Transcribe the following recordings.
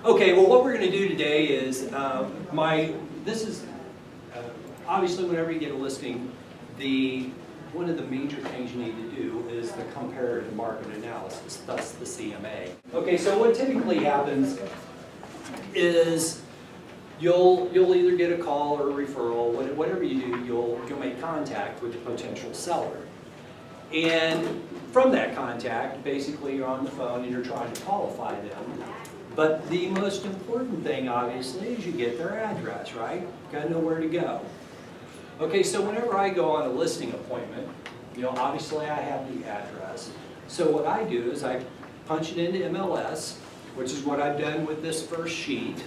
Okay, well what we're going to do today is, obviously whenever you get a listing, one of the major things you need to do is the comparative market analysis, thus the CMA. Okay, so what typically happens is you'll either get a call or a referral, whatever you do, you'll make contact with the potential seller. And from that contact, basically you're on the phone and you're trying to qualify them. But the most important thing, obviously, is you get their address, right? Gotta know where to go. Okay, so whenever I go on a listing appointment, obviously I have the address. So what I do is I punch it into MLS, which is what I've done with this first sheet.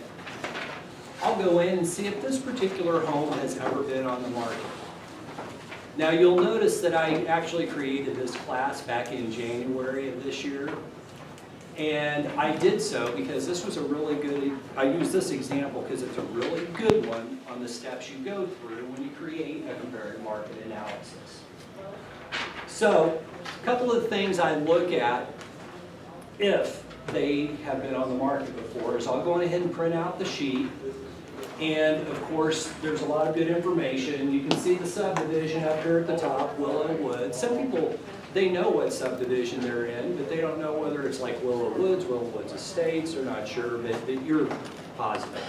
I'll go in and see if this particular home has ever been on the market. Now you'll notice that I actually created this class back in January of this year. And I did so because this was a really good, I use this example because it's a really good one on the steps you go through when you create a comparative market analysis. So, a couple of things I look at if they have been on the market before is I'll go ahead and print out the sheet. And of course, there's a lot of good information. You can see the subdivision up here at the top, Willow Woods. Some people, they know what subdivision they're in, but they don't know whether it's like Willow Woods Estates, they're not sure, but you're positive.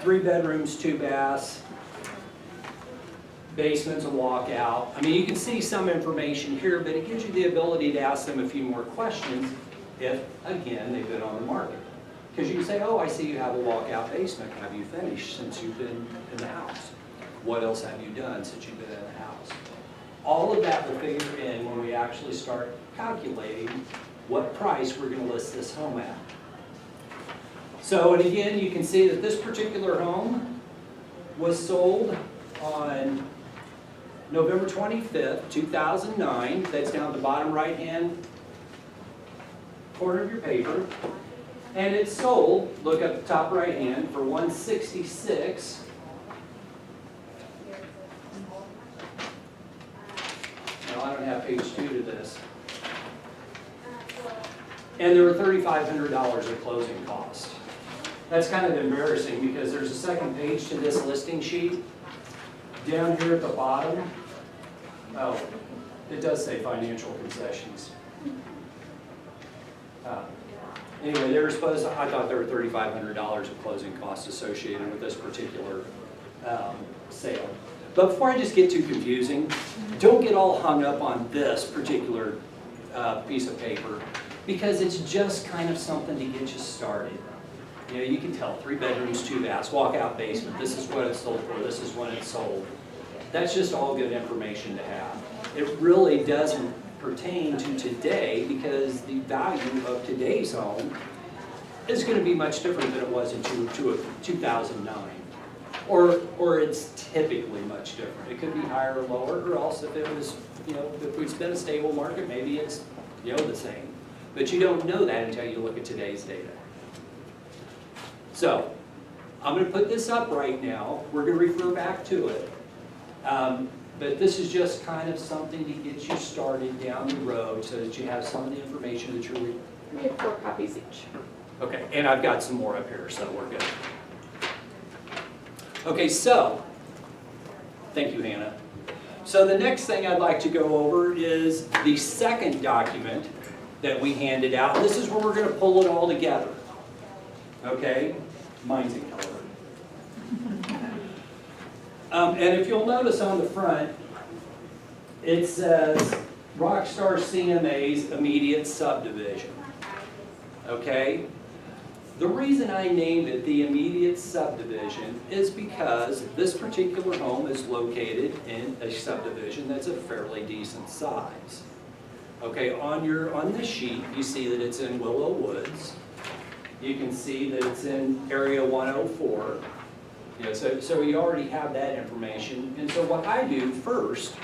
3 bedrooms, 2 baths, basement's a walkout. I mean, you can see some information here, but it gives you the ability to ask them a few more questions if, again, they've been on the market. Because you can say, oh, I see you have a walkout basement. Have you finished since you've been in the house? What else have you done since you've been in the house? All of that will figure in when we actually start calculating what price we're going to list this home at. So, and again, you can see that this particular home was sold on November 25th, 2009. That's down at the bottom right-hand corner of your paper. And it's sold, look at the top right hand, for $166,000. No, I don't have page 2 to this. And there were $3,500 of closing costs. That's kind of embarrassing because there's a second page to this listing sheet. Down here at the bottom, oh, it does say financial concessions. Anyway, they were supposed to, I thought there were $3,500 of closing costs associated with this particular sale. But before I just get too confusing, don't get all hung up on this particular piece of paper because it's just kind of something to get you started. You can tell 3 bedrooms, 2 baths, walkout basement, this is what it's sold for, this is when it's sold. That's just all good information to have. It really doesn't pertain to today because the value of today's home is going to be much different than it was in 2009. Or it's typically much different. It could be higher or lower, or else if it was, if it's been a stable market, maybe it's, the same. But you don't know that until you look at today's data. So, I'm going to put this up right now. We're going to refer back to it. But this is just kind of something to get you started down the road so that you have some of the information that you're reading. We have 4 copies each. Okay, and I've got some more up here, so we're good. Okay, so, thank you, Hannah. So the next thing I'd like to go over is the second document that we handed out. This is where we're going to pull it all together. Okay, mine's in color. And if you'll notice on the front, it says Rockstar CMAs Immediate Subdivision. Okay? The reason I named it the Immediate Subdivision is because this particular home is located in a subdivision that's a fairly decent size. Okay, on this sheet, you see that it's in Willow Woods. You can see that it's in Area 104. So you already have that information. And so what I do first,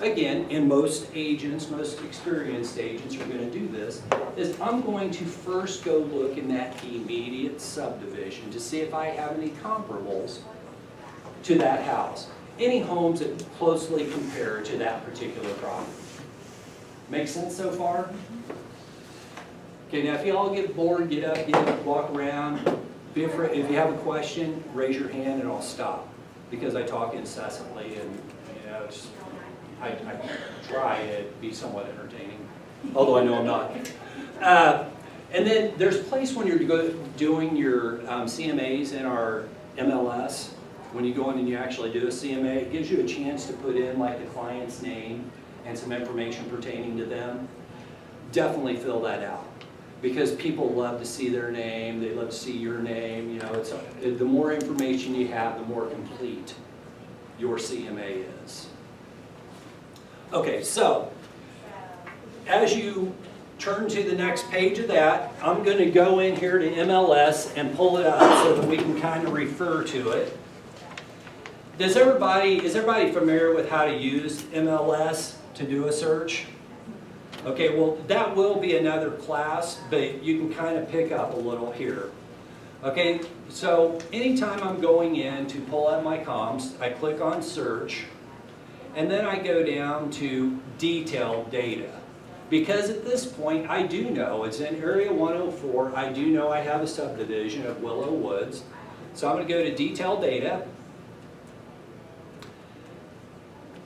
again, and most agents, most experienced agents are going to do this, is I'm going to first go look in that immediate subdivision to see if I have any comparables to that house. Any homes that closely compare to that particular property. Make sense so far? Okay, now if you all get bored, get up, walk around. Be afraid, if you have a question, raise your hand and I'll stop. Because I talk incessantly and, you know, I try to be somewhat entertaining, although I know I'm not. And then there's a place when you're doing your CMAs in our MLS, when you go in and you actually do a CMA, it gives you a chance to put in like the client's name and some information pertaining to them. Definitely fill that out, because people love to see their name, they love to see your name. You know, the more information you have, the more complete your CMA is. Okay, so as you turn to the next page of that, I'm going to go in here to MLS and pull it up so that we can kind of refer to it. Is everybody familiar with how to use MLS to do a search? Okay, well, that will be another class, but you can kind of pick up a little here. Okay, so anytime I'm going in to pull out my comms, I click on search, and then I go down to detailed data. Because at this point, I do know it's in Area 104. I do know I have a subdivision of Willow Woods. So I'm going to go to detailed data.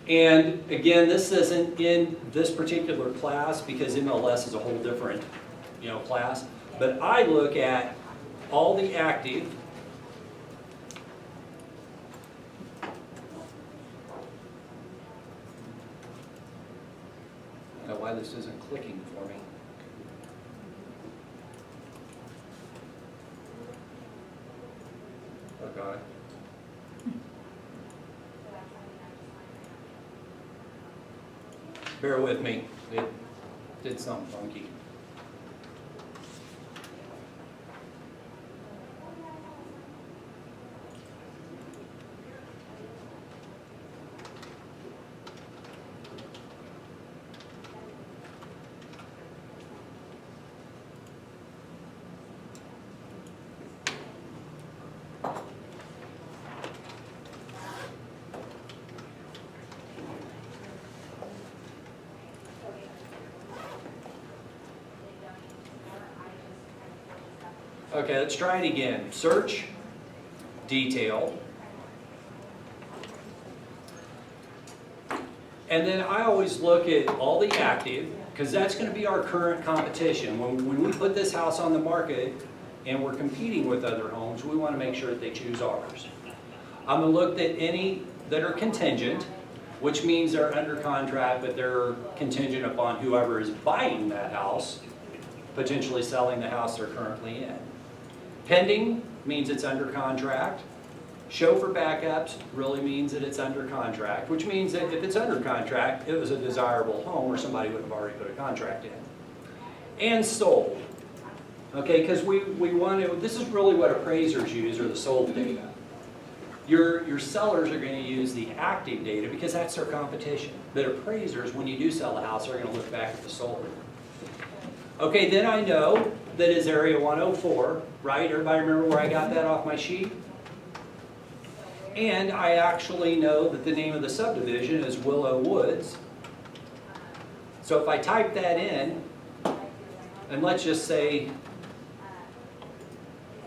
And again, this isn't in this particular class because MLS is a whole different, class. But I look at all the active. I don't know why this isn't clicking for me. Oh God. Bear with me, it did something funky. Okay, let's try it again. Search, detail, and then I always look at all the active, because that's going to be our current competition. When we put this house on the market and we're competing with other homes, we want to make sure that they choose ours. I'm going to look at any that are contingent, which means they're under contract, but they're contingent upon whoever is buying that house, potentially selling the house they're currently in. Pending means it's under contract. Show for backups really means that it's under contract, which means that if it's under contract, it was a desirable home or somebody would have already put a contract in. And sold. Okay, because we want to, this is really what appraisers use, or the sold data. Your sellers are going to use the active data because that's their competition. But appraisers, when you do sell a house, are going to look back at the sold. Okay, then I know that is Area 104, right? Everybody remember where I got that off my sheet? And I actually know that the name of the subdivision is Willow Woods. So if I type that in, and let's just say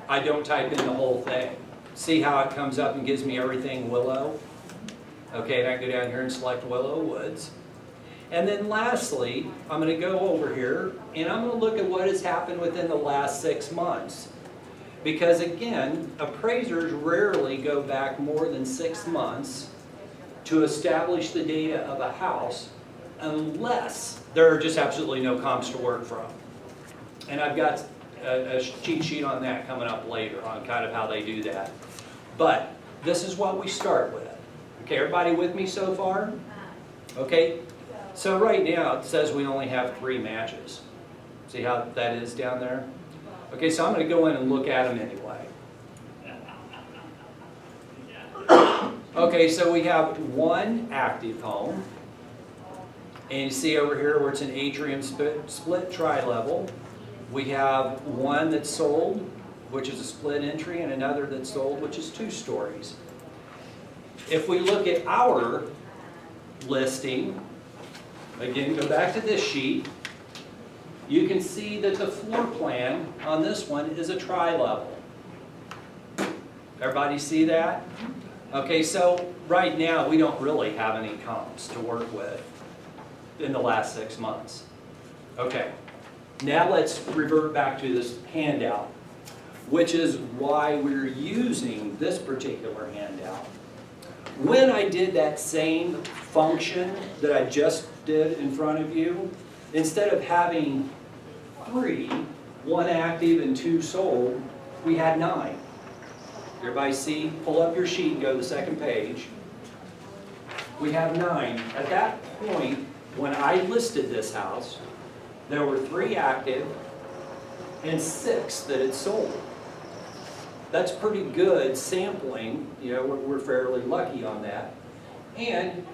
I don't type in the whole thing. See how it comes up and gives me everything Willow? Okay, and I go down here and select Willow Woods. And then lastly, I'm going to go over here and I'm going to look at what has happened within the last 6 months. Because again, appraisers rarely go back more than 6 months to establish the data of a house unless there are just absolutely no comps to work from. And I've got a cheat sheet on that coming up later on kind of how they do that. But this is what we start with. Okay, everybody with me so far? Okay. So right now it says we only have 3 matches. See how that is down there? Okay, so I'm going to go in and look at them anyway. Okay, so we have 1 active home. And you see over here where it's an atrium split tri-level. We have 1 that's sold, which is a split entry, and another that's sold, which is 2 stories. If we look at our listing, again, go back to this sheet. you can see that the floor plan on this one is a tri-level. Everybody see that? Okay, so right now we don't really have any comps to work with in the last 6 months. Okay, now let's revert back to this handout, which is why we're using this particular handout. When I did that same function that I just did in front of you, instead of having 3, 1 active and 2 sold, we had 9. Everybody see? Pull up your sheet and go to the second page. We have 9. At that point, when I listed this house, there were 3 active and 6 that had sold. That's pretty good sampling. You know, we're fairly lucky on that. And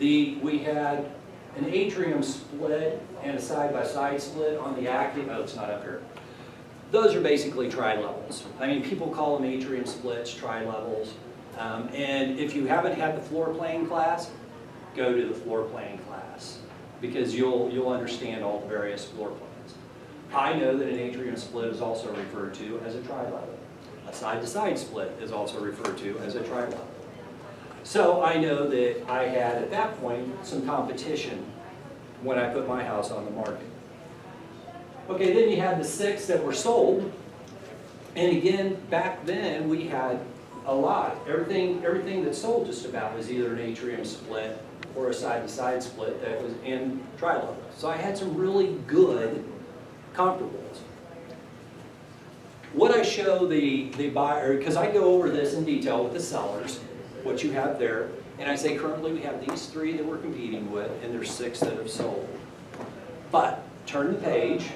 we had an atrium split and a side-by-side split on the active. Oh, it's not up here. Those are basically tri-levels. I mean, people call them atrium splits, tri-levels. And if you haven't had the floor plan class, go to the floor plan class because you'll understand all the various floor plans. I know that an atrium split is also referred to as a tri-level. A side-to-side split is also referred to as a tri-level. So I know that I had, at that point, some competition when I put my house on the market. Okay, then you had the 6 that were sold. And again, back then, we had a lot. Everything that sold just about was either an atrium split or a side-to-side split that was in tri-level. So I had some really good comparables. What I show the buyer, because I go over this in detail with the sellers, what you have there, and I say currently we have these 3 that we're competing with, and there's 6 that have sold. But turn the page.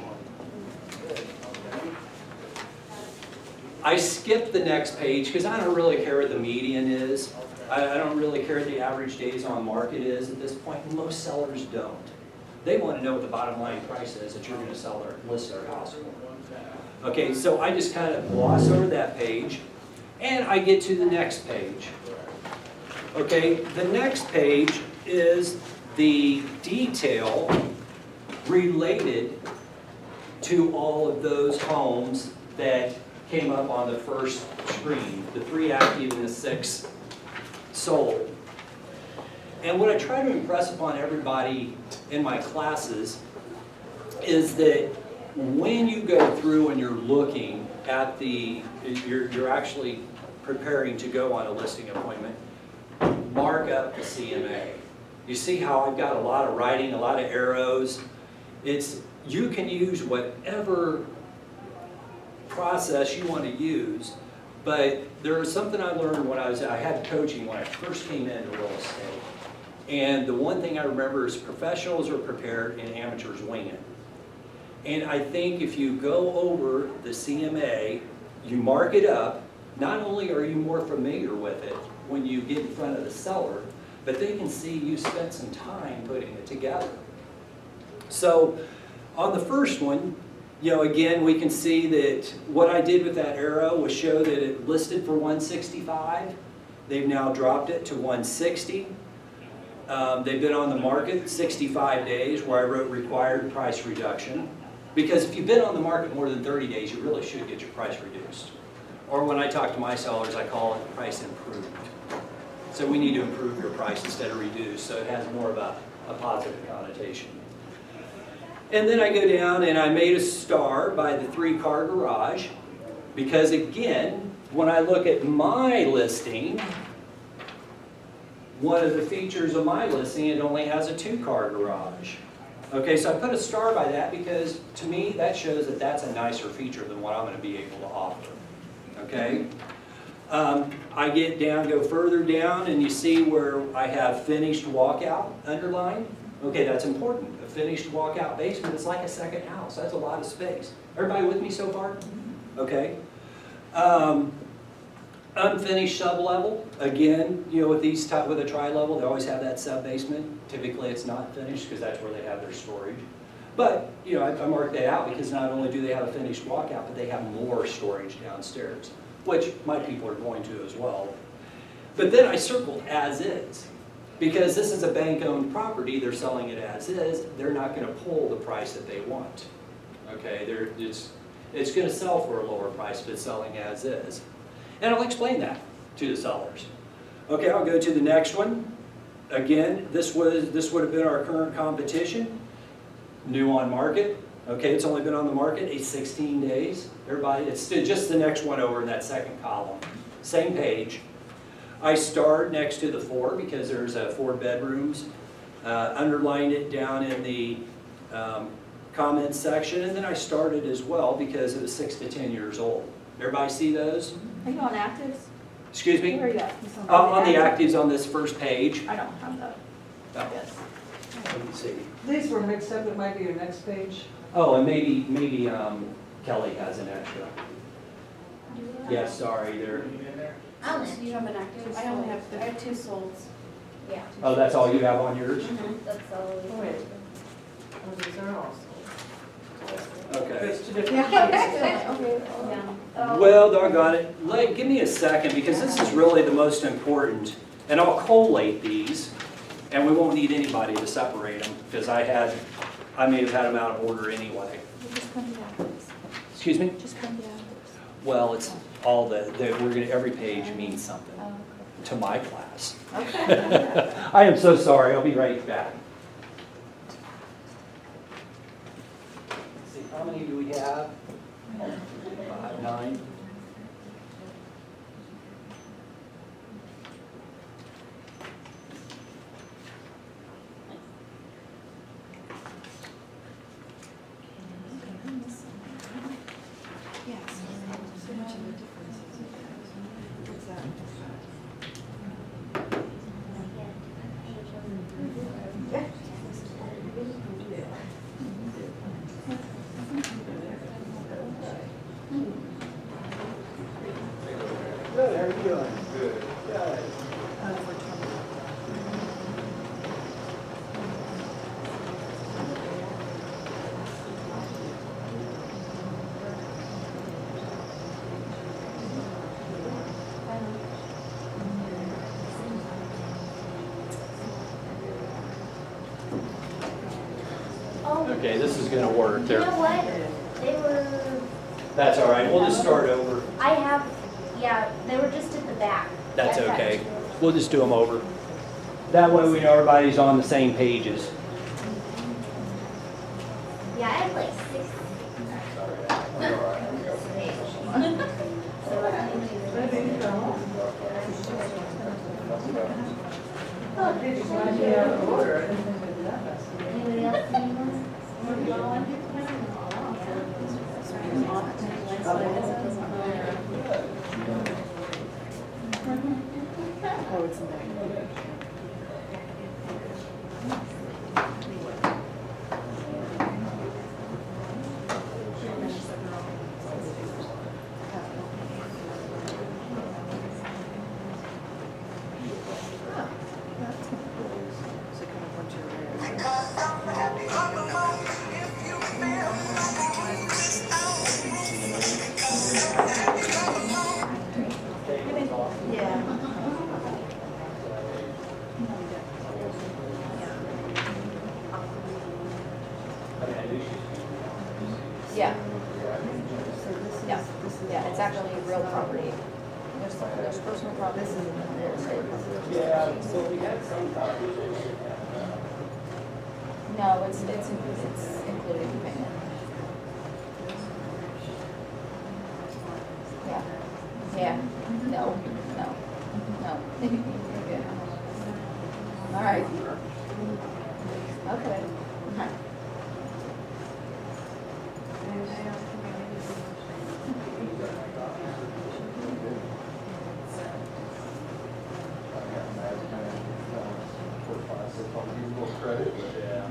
I skip the next page because I don't really care what the median is. I don't really care what the average days on market is at this point. Most sellers don't. They want to know what the bottom line price is that you're going to sell or list their house for. Okay, so I just kind of gloss over that page and I get to the next page. Okay, the next page is the detail related to all of those homes that came up on the first screen, the 3 active and the 6 sold. And what I try to impress upon everybody in my classes is that when you go through and you're looking at you're actually preparing to go on a listing appointment, mark up the CMA. You see how I've got a lot of writing, a lot of arrows. You can use whatever process you want to use, but there was something I learned when I had coaching when I first came into real estate. And the one thing I remember is professionals are prepared and amateurs wing it. And I think if you go over the CMA, you mark it up, not only are you more familiar with it when you get in front of the seller, but they can see you spent some time putting it together. So on the first one, you know, again, we can see that what I did with that arrow was show that it listed for 165. They've now dropped it to 160. They've been on the market 65 days where I wrote required price reduction. Because if you've been on the market more than 30 days, you really should get your price reduced. Or when I talk to my sellers, I call it price improved. So we need to improve your price instead of reduce, so it has more of a positive connotation. And then I go down and I made a star by the 3-car garage because again, when I look at my listing, one of the features of my listing, it only has a 2-car garage. Okay, so I put a star by that because to me that shows that that's a nicer feature than what I'm going to be able to offer. Okay? I go further down and you see where I have finished walkout underlined. Okay, that's important. A finished walkout basement is like a second house. That's a lot of space. Everybody with me so far? Okay. Unfinished sublevel. Again, you know, with a tri-level, they always have that sub-basement. Typically, it's not finished because that's where they have their storage. But, you know, I marked that out because not only do they have a finished walkout, but they have more storage downstairs, which my people are going to as well. But then I circled as is. Because this is a bank-owned property, they're selling it as is, they're not going to pull the price that they want. Okay, it's going to sell for a lower price if it's selling as is. And I'll explain that to the sellers. Okay, I'll go to the next one. Again, this would have been our current competition. New on market. Okay, it's only been on the market 16 days. Everybody, it's just the next one over in that second column. Same page. I start next to the 4 because there's 4 bedrooms. Underlined it down in the comments section, and then I started as well because it was 6 to 10 years old. Everybody see those? Are you on actives? Excuse me? Where are you at? On the actives on this first page. I don't have that. Oh, Yes. let me see. These were mixed up, it might be your next page. Oh, and maybe Kelly has an extra. Yes, sorry, there. Alice, you have an active? I only have, I have 2 solds. Yeah. Oh, that's all you have on yours? That's all. Oh, wait. Oh, these are all sold. Okay. It's two different Yeah. sheets. Okay. Yeah. Well, doggone it, give me a second, because this is really the most important. And I'll collate these, and we won't need anybody to separate them, because I may have had them out of order anyway. Just come to the actives. Excuse me? Just come to the actives. Well, it's all every page means something Oh, to my class. okay. I am so sorry, I'll be right back. Let's see, how many do we have? 5, 9. Yes. So much of a difference. What's that? Good, how are you doing? Good. Good. Oh, Okay, this is gonna work you there. know what? They were, That's all right, we'll just start over. I have, yeah, they were just at the back. That's I tried okay. to- We'll just do them over. That way we know everybody's on the same pages. Yeah, I had like 6. Did you want to be out of order? I didn't think they did that fast. Anybody else need one? Oh, it's in there. So kind of what you're wearing. Yeah. Yeah, yeah, it's actually real property. There's personal property. This is Yeah, so we had some copies. No, it's included in payment. Yeah, yeah, no. You're good. All right. Okay. Credit, but Yeah.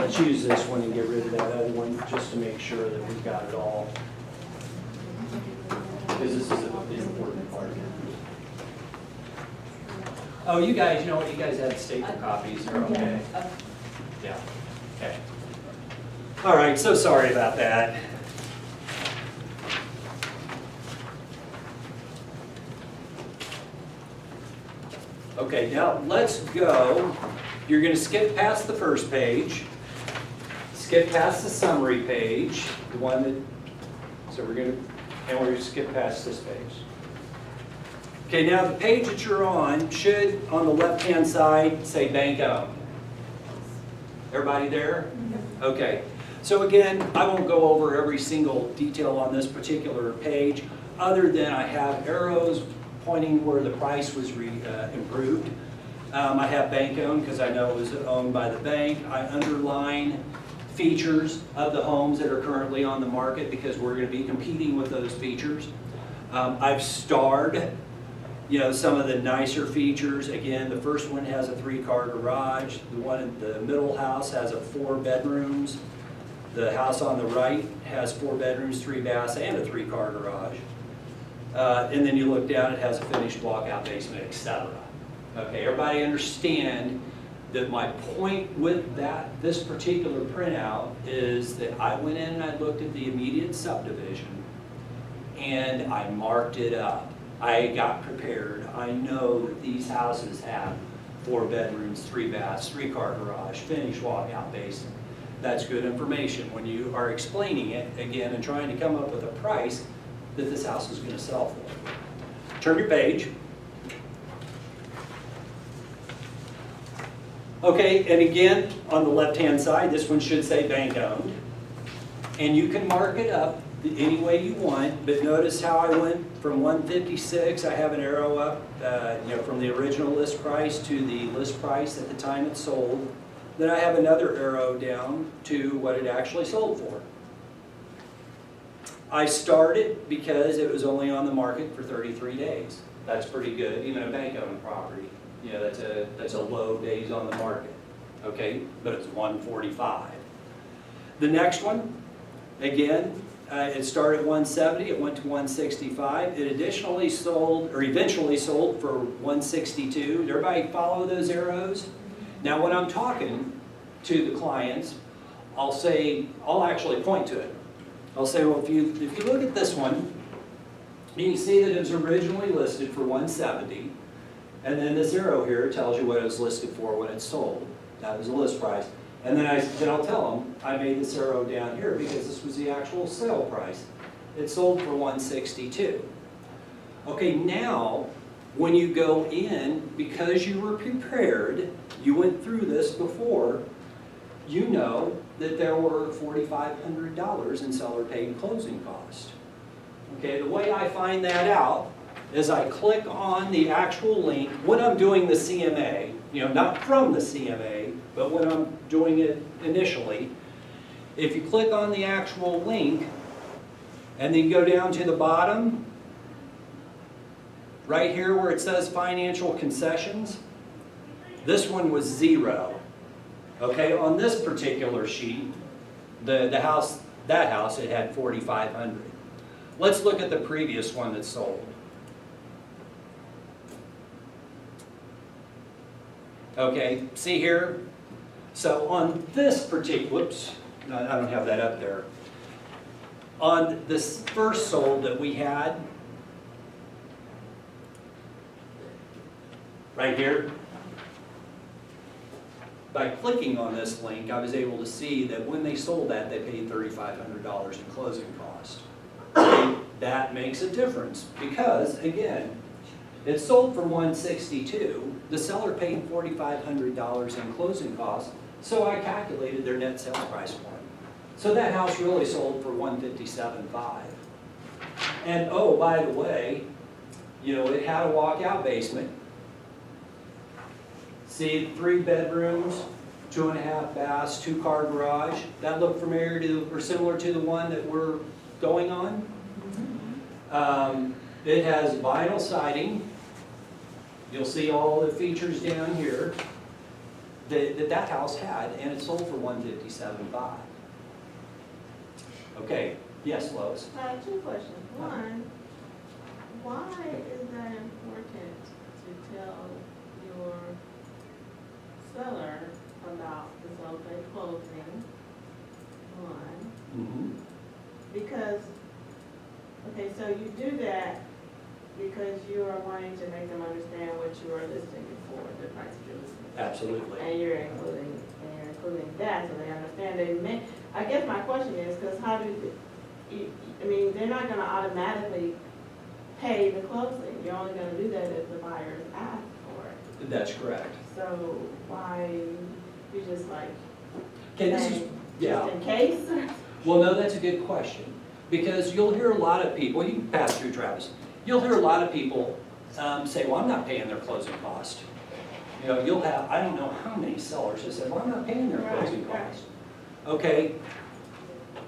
let's use this one and get rid of that other one, just to make sure that we've got it all. Because this is an important part. Oh, you guys, you know what, you guys have staple copies, they're okay. Yeah, okay. All right, so sorry about that. Okay, now let's go. You're going to skip past the first page, skip past the summary page, the one that, so we're going to, and we're going to skip past this page. Okay, now the page that you're on should, on the left-hand side, say bank owned. Everybody there? Okay. So again, I won't go over every single detail on this particular page, other than I have arrows pointing where the price was improved. I have bank owned because I know it was owned by the bank. I underline features of the homes that are currently on the market because we're going to be competing with those features. I've starred, you know, some of the nicer features. Again, the first one has a 3-car garage. The one in the middle house has 4 bedrooms. The house on the right has 4 bedrooms, 3 baths, and a 3-car garage. And then you look down, it has a finished walkout basement, etc. Okay, everybody understand that my point with this particular printout is that I went in and I looked at the immediate subdivision and I marked it up. I got prepared. I know that these houses have 4 bedrooms, 3 baths, 3-car garage, finished walkout basement. That's good information when you are explaining it again and trying to come up with a price that this house is going to sell for. Turn your page. Okay, and again, on the left-hand side, this one should say bank owned. And you can mark it up any way you want, but notice how I went from 156, I have an arrow up, you know, from the original list price to the list price at the time it sold. Then I have another arrow down to what it actually sold for. I started because it was only on the market for 33 days. That's pretty good, even a bank-owned property. You know, that's a low days on the market, okay? But it's 145. The next one, again, it started at 170, it went to 165. It additionally sold, or eventually sold for 162. Did everybody follow those arrows? Now when I'm talking to the clients, I'll actually point to it. I'll say, well, if you look at this one, you can see that it was originally listed for 170, and then this arrow here tells you what it was listed for when it sold. That was the list price. And then I'll tell them I made this arrow down here because this was the actual sale price. It sold for 162. Okay, now when you go in, because you were prepared, you went through this before, you know that there were $4,500 in seller paid closing costs. Okay, the way I find that out is I click on the actual link when I'm doing the CMA, you know, not from the CMA, but when I'm doing it initially. If you click on the actual link and then go down to the bottom, right here where it says financial concessions, this one was 0. Okay, on this particular sheet, that house, it had 4,500. Let's look at the previous one that sold. Okay, see here? So on this particular, whoops, no, I don't have that up there. On this first sold that we had, right here, by clicking on this link, I was able to see that when they sold that, they paid $3,500 in closing cost. Okay, that makes a difference because, again, it sold for $162. The seller paid $4,500 in closing costs, so I calculated their net sales price for them. So that house really sold for $157,500. And oh, by the way, you know, it had a walkout basement. See, 3 bedrooms, 2.5 baths, 2-car garage. That looked familiar to, or similar to the one that we're going on. It has vinyl siding. You'll see all the features down here. that house had, and it sold for $157,500. Okay, yes, Lois? I have two questions. One, why is that important to tell your seller about the open closing? One, Mm-hmm. because, okay, so you do that because you are wanting to make them understand what you are listing before, the price you're listing. Absolutely. And you're including that, so they understand. I guess my question is, because how do I mean, they're not gonna automatically pay the closing. You're only gonna do that if the buyers ask for it. That's correct. So why, you just like, Okay, this is, saying, yeah. just in case? Well, no, that's a good question. Because you'll hear a lot of people, you can pass through, Travis. You'll hear a lot of people say, well, I'm not paying their closing cost. You know, you'll have, I don't know how many sellers that said, well, I'm not paying their closing Right, right. cost. Okay,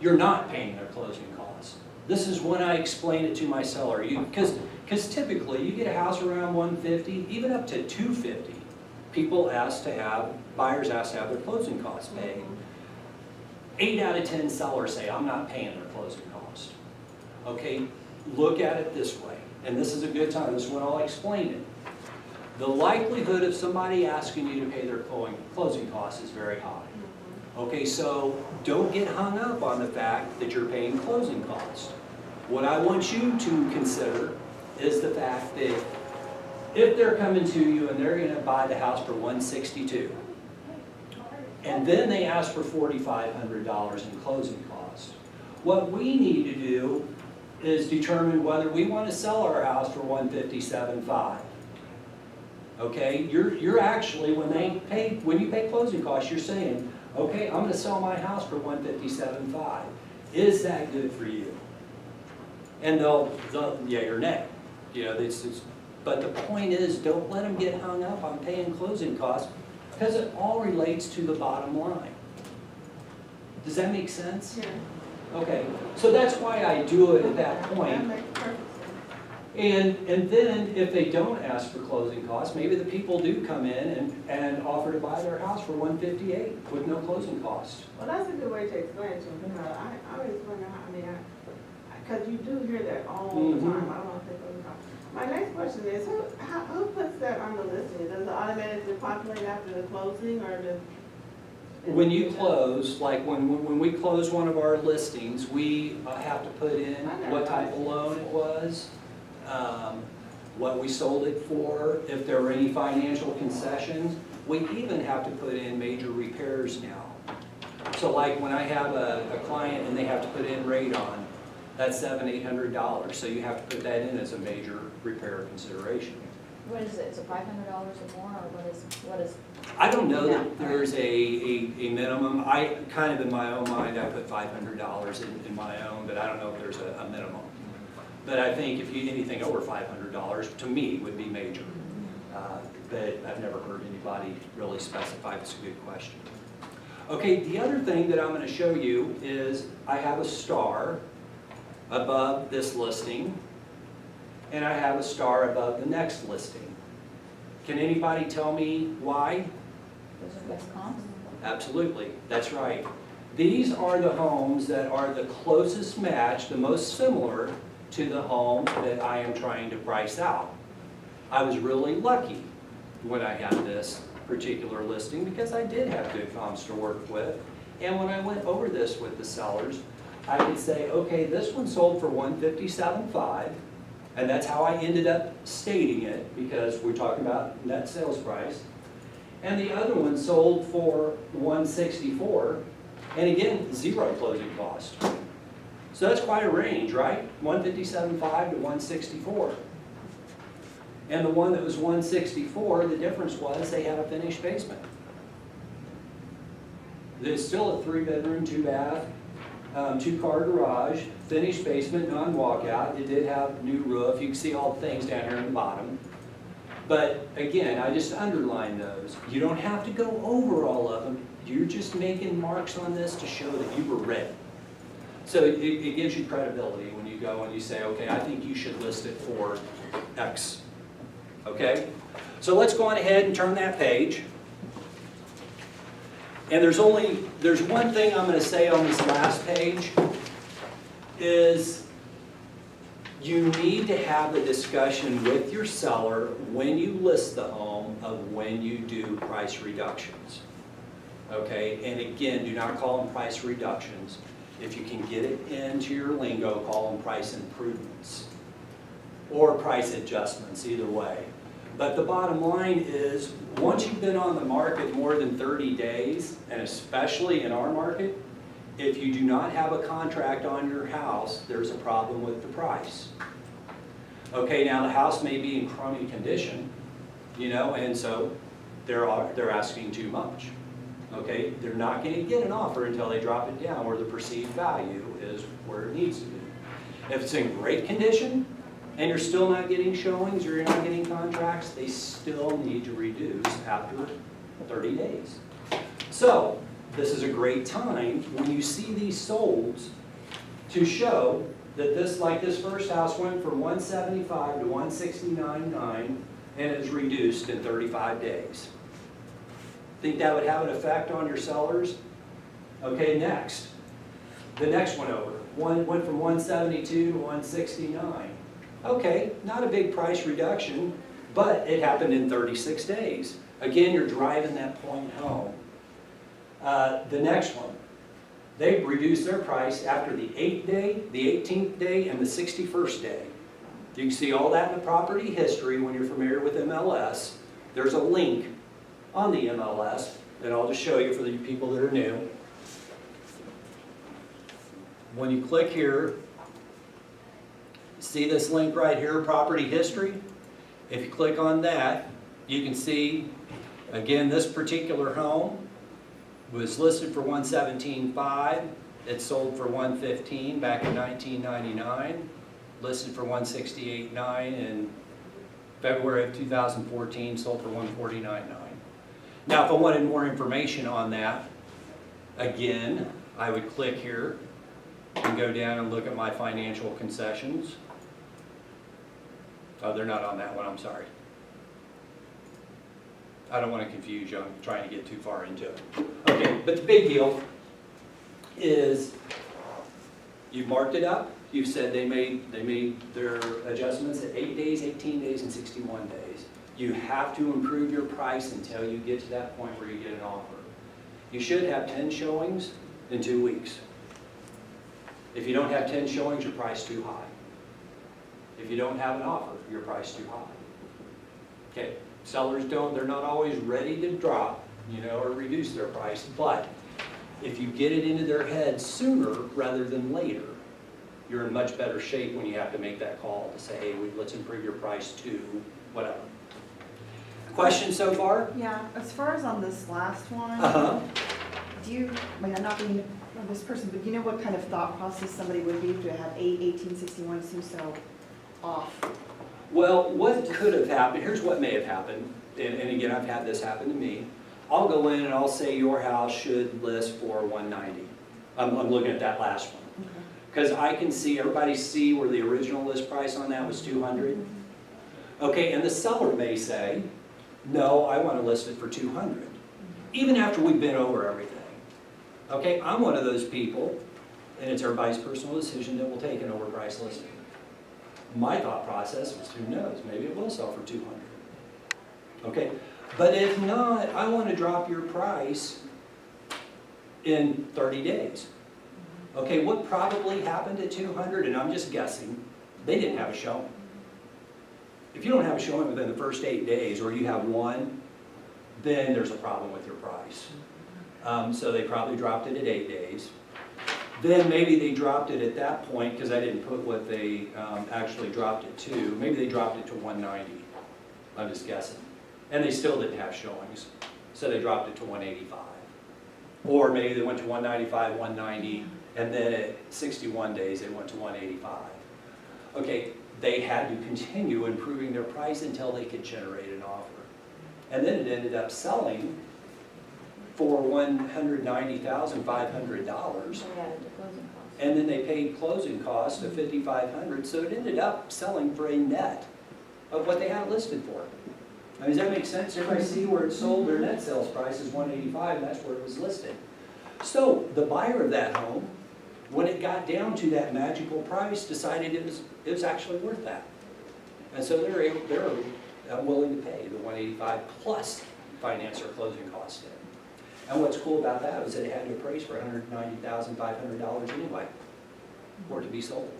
you're not paying their closing costs. This is when I explain it to my seller. Because typically, you get a house around 150, even up to 250. Buyers ask to have their closing costs paid. 8 out of 10 sellers say, I'm not paying their closing cost. Okay, look at it this way, and this is a good time, this is when I'll explain it. The likelihood of somebody asking you to pay their closing costs is very high. Okay, so don't get hung up on the fact that you're paying closing costs. What I want you to consider is the fact that if they're coming to you and they're gonna buy the house for $162, and then they ask for $4,500 in closing costs, what we need to do is determine whether we want to sell our house for $157,500. Okay, you're actually, when you pay closing costs, you're saying, okay, I'm gonna sell my house for $157,500. Is that good for you? And they'll yay or nay. You know, but the point is, don't let them get hung up on paying closing costs, because it all relates to the bottom line. Does that make sense? Yeah. Okay, so that's why I do it at that That point. makes perfect And then if they don't ask for closing costs, maybe the people do come in and offer to buy their house for $158 with no closing costs. sense. Well, that's a good way to explain it to them, because I always wonder how, because you do hear that all the Mhm. time. I don't want to take over the call. My next question is, who puts that on the listing? Does it automatically populate after the closing, or does? When you close, like when we close one of our listings, we have to put in what type of loan it was, what we sold it for, if there were any financial concessions. We even have to put in major repairs now. So like when I have a client and they have to put in radon, that's $700-800. So you have to put that in as a major repair consideration. What is it, is it $500 or more, or what is? I don't know Yeah. that there's a minimum. I kind of, in my own mind, I put $500 in my own, but I don't know if there's a minimum. But I think if you, anything over $500, to me, would be major. But I've never heard anybody really specify. It's a good question. Okay, the other thing that I'm going to show you is I have a star above this listing, and I have a star above the next listing. Can anybody tell me why? Those are best comps? Absolutely, that's right. These are the homes that are the closest match, the most similar to the home that I am trying to price out. I was really lucky when I had this particular listing because I did have good comps to work with. And when I went over this with the sellers, I could say, okay, this one sold for $157,500, and that's how I ended up stating it because we're talking about net sales price. And the other one sold for $164,000, and again, zero closing cost. So that's quite a range, right? $157,500 to $164,000. And the one that was $164,000, the difference was they had a finished basement. There's still a 3-bedroom, 2-bath, 2-car garage, finished basement, non-walkout. It did have new roof. You can see all the things down here in the bottom. But again, I just underline those. You don't have to go over all of them. You're just making marks on this to show that you were ready. So it gives you credibility when you go and you say, okay, I think you should list it for X. Okay? So let's go on ahead and turn that page. And there's one thing I'm gonna say on this last page, is you need to have a discussion with your seller when you list the home of when you do price reductions. Okay, and again, do not call them price reductions. If you can get it into your lingo, call them price improvements or price adjustments, either way. But the bottom line is, once you've been on the market more than 30 days, and especially in our market, if you do not have a contract on your house, there's a problem with the price. Okay, now the house may be in crummy condition, you know, and so they're asking too much. Okay, they're not going to get an offer until they drop it down where the perceived value is where it needs to be. If it's in great condition and you're still not getting showings or you're not getting contracts, they still need to reduce after 30 days. So this is a great time when you see these solds to show that this, like this first house went from 175 to 169.9 and is reduced in 35 days. Think that would have an effect on your sellers? Okay, next. The next one over. One went from 172 to 169. Okay, not a big price reduction, but it happened in 36 days. Again, you're driving that point home. The next one. They reduced their price after the 8th day, the 18th day, and the 61st day. You can see all that in the property history when you're familiar with MLS. There's a link on the MLS that I'll just show you for the people that are new. When you click here, see this link right here, property history? If you click on that, you can see, again, this particular home was listed for $117,500. It sold for $115,000 back in 1999. Listed for $168,900 in February of 2014. Sold for $149,900. Now, if I wanted more information on that, again, I would click here and go down and look at my financial concessions. Oh, they're not on that one, I'm sorry. I don't want to confuse you, I'm trying to get too far into it. Okay, but the big deal is you've marked it up, you've said they made their adjustments at 8 days, 18 days, and 61 days. You have to improve your price until you get to that point where you get an offer. You should have 10 showings in 2 weeks. If you don't have 10 showings, your price too high. If you don't have an offer, your price too high. Okay, sellers they're not always ready to drop, you know, or reduce their price, but if you get it into their head sooner rather than later, you're in much better shape when you have to make that call to say, hey, let's improve your price to whatever. Questions so far? Yeah, as far as on this last one, do you, I mean, I'm not being this person, but do you know what kind of thought process somebody would be to have 1861 seem so off? Well, what could have happened, here's what may have happened, and again, I've had this happen to me. I'll go in and I'll say your house should list for 190. I'm looking at that last one. Because I can see, everybody see where the original list price on that was 200? Okay, and the seller may say, no, I want to list it for 200. Even after we've been over everything. Okay, I'm one of those people, and it's everybody's personal decision that will take an overpriced listing. My thought process was, who knows, maybe it will sell for 200. Okay, but if not, I want to drop your price in 30 days. Okay, what probably happened at 200, and I'm just guessing, they didn't have a showing. If you don't have a showing within the first 8 days, or you have one, then there's a problem with your price. So they probably dropped it at 8 days. Then maybe they dropped it at that point, because I didn't put what they actually dropped it to. Maybe they dropped it to 190. I'm just guessing. And they still didn't have showings. So they dropped it to 185. Or maybe they went to 195, 190, and then at 61 days they went to 185. Okay, they had to continue improving their price until they could generate an offer. And then it ended up selling for $190,500. And then they paid closing costs of $5,500, so it ended up selling for a net of what they had it listed for. Now, does that make sense? Everybody see where it's sold, their net sales price is 185, and that's where it was listed. So the buyer of that home, when it got down to that magical price, decided it was actually worth that. And so they're willing to pay the 185 plus finance or closing costs in. And what's cool about that was that it had to appraise for $190,500 anyway for it to be sold.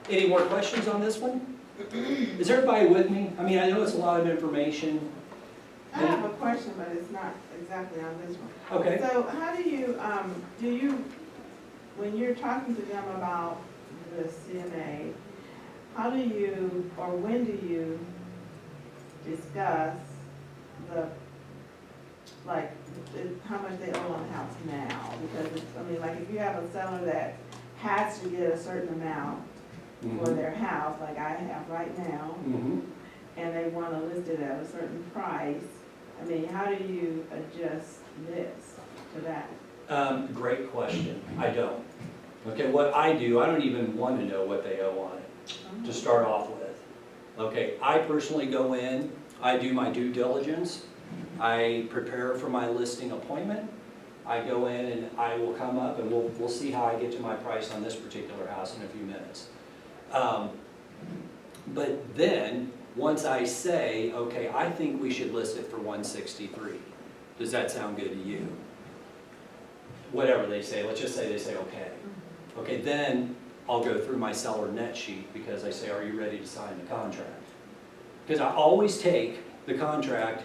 Any more questions on this one? Is everybody with me? I mean, I know it's a lot of information. I have a question, but it's not exactly on this one. Okay. So how do you, when you're talking to them about the CMA, how do you, or when do you discuss the, like, how much they owe on the house now? Because it's, I mean, like, if you have a seller that has to get a certain amount for their house, like I have right now, and they want to list it at a certain price, I mean, how do you adjust this to that? Great question. I don't. Okay, what I do, I don't even want to know what they owe on it to start off with. Okay, I personally go in, I do my due diligence, I prepare for my listing appointment, I go in and I will come up and we'll see how I get to my price on this particular house in a few minutes. But then, once I say, okay, I think we should list it for 163, does that sound good to you? Whatever they say, let's just say they say okay. Okay, then I'll go through my seller net sheet because I say, are you ready to sign the contract? Because I always take the contract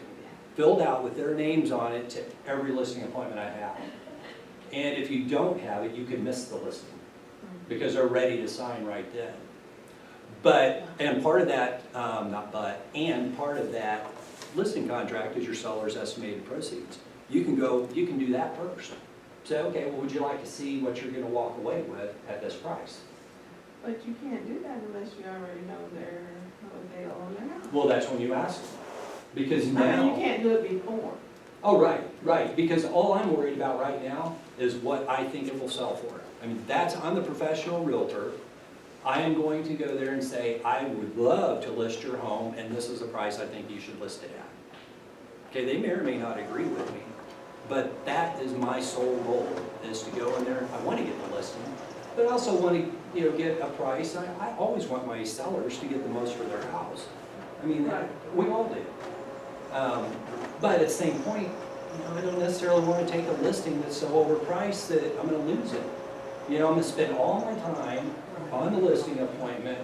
filled out with their names on it to every listing appointment I have. And if you don't have it, you can miss the listing because they're ready to sign right then. But, and part of that, and part of that listing contract is your seller's estimated proceeds. You can do that first. Say, okay, well, would you like to see what you're gonna walk away with at this price? But you can't do that unless you already know what they owe on their house. Well, that's when you ask them. Because I mean, now. you can't do it before. Oh, right, because all I'm worried about right now is what I think it will sell for. I mean, I'm the professional realtor. I am going to go there and say, I would love to list your home, and this is the price I think you should list it at. Okay, they may or may not agree with me, but that is my sole goal, is to go in there. I want to get the listing, but I also want to, get a price. I always want my sellers to get the most for their house. I mean, we all do. But at the same point, I don't necessarily want to take a listing that's so overpriced that I'm going to lose it. I'm going to spend all my time on the listing appointment,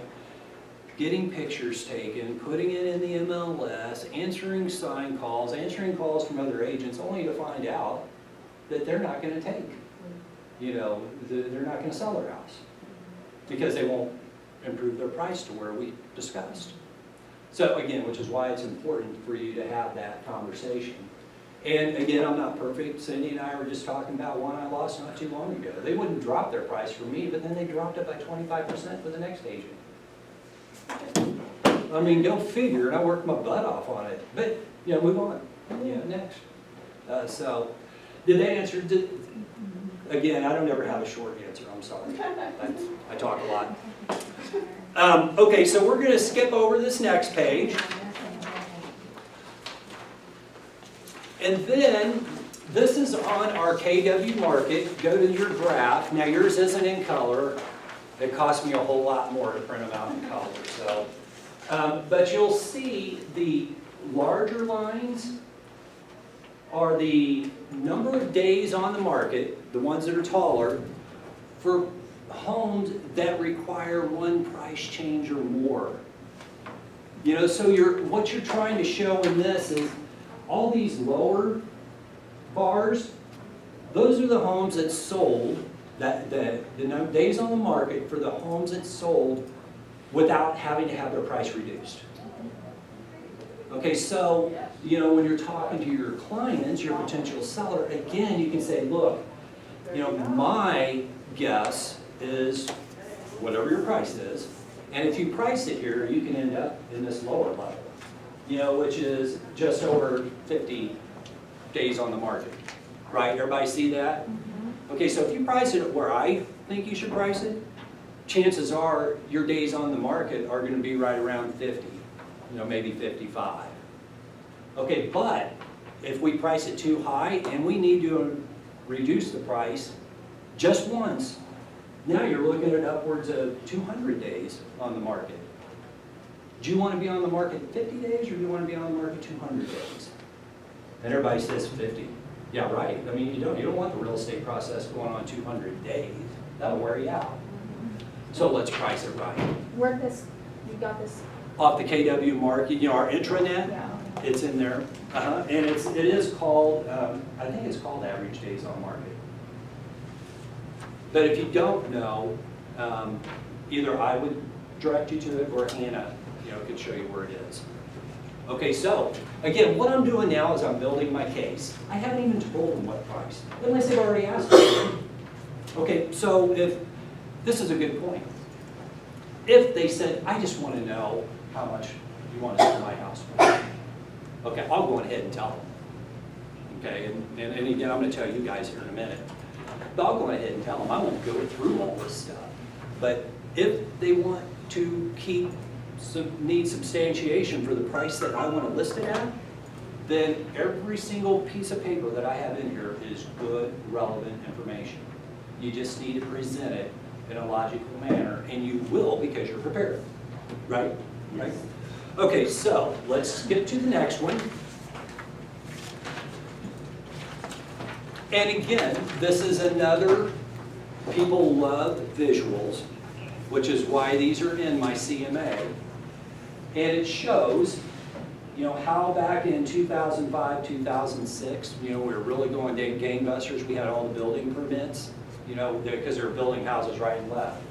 getting pictures taken, putting it in the MLS, answering sign calls, answering calls from other agents, only to find out that they're not going to take. They're not going to sell their house because they won't improve their price to where we discussed. So again, which is why it's important for you to have that conversation. And again, I'm not perfect. Cindy and I were just talking about one I lost not too long ago. They wouldn't drop their price for me, but then they dropped it by 25% for the next agent. I mean, go figure, and I worked my butt off on it. But, move on. Next. So, did that answer? Again, I don't ever have a short answer. I'm sorry. I talk a lot. Okay, so we're going to skip over this next page. And then, this is on our KW market. Go to your graph. Now, yours isn't in color. It cost me a whole lot more to print them out in color. So, but you'll see the larger lines are the number of days on the market, the ones that are taller, for homes that require one price change or more. So what you're trying to show in this is all these lower bars, those are the homes that sold, the days on the market for the homes that sold without having to have their price reduced. Okay, so, when you're talking to your clients, your potential seller, again, you can say, look, my guess is whatever your price is, and if you price it here, you can end up in this lower level, which is just over 50 days on the market, right? Everybody see that? Okay, so if you price it where I think you should price it, chances are your days on the market are going to be right around 50. maybe 55. Okay, but if we price it too high and we need to reduce the price just once, now you're looking at upwards of 200 days on the market. Do you want to be on the market 50 days or do you want to be on the market 200 days? And everybody says 50. Yeah, right. I mean, you don't want the real estate process going on 200 days. That'll wear you out. So let's price it right. Where you got this? Off the KW market, our intranet, Yeah. it's in there. And it is called, I think it's called average days on market. But if you don't know, either I would direct you to it or Hannah, could show you where it is. Okay, so again, what I'm doing now is I'm building my case. I haven't even told them what price, unless they've already asked me. Okay, so if, this is a good point. If they said, I just want to know how much you want to sell my house for. Okay, I'll go ahead and tell them. Okay, and again, I'm going to tell you guys here in a minute. But I'll go ahead and tell them. I won't go through all this stuff. But if they want to need substantiation for the price that I want to list it at, then every single piece of paper that I have in here is good, relevant information. You just need to present it in a logical manner, and you will because you're prepared, right? Right? Okay, so let's skip to the next one. And again, this is another, people love visuals, which is why these are in my CMA. And it shows, how back in 2005, 2006, we were really going gangbusters. We had all the building permits, because they were building houses right and left.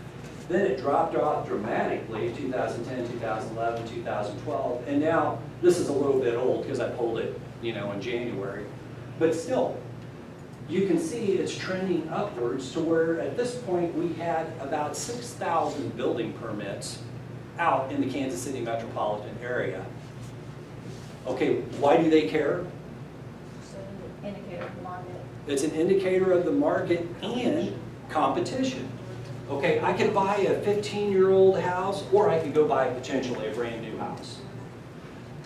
Then it dropped off dramatically in 2010, 2011, 2012. And now, this is a little bit old because I pulled it, in January. But still, you can see it's trending upwards to where at this point we had about 6,000 building permits out in the Kansas City metropolitan area. Okay, why do they care? So indicator of the market. It's an indicator of the market and competition. Okay, I could buy a 15-year-old house, or I could go buy potentially a brand new house.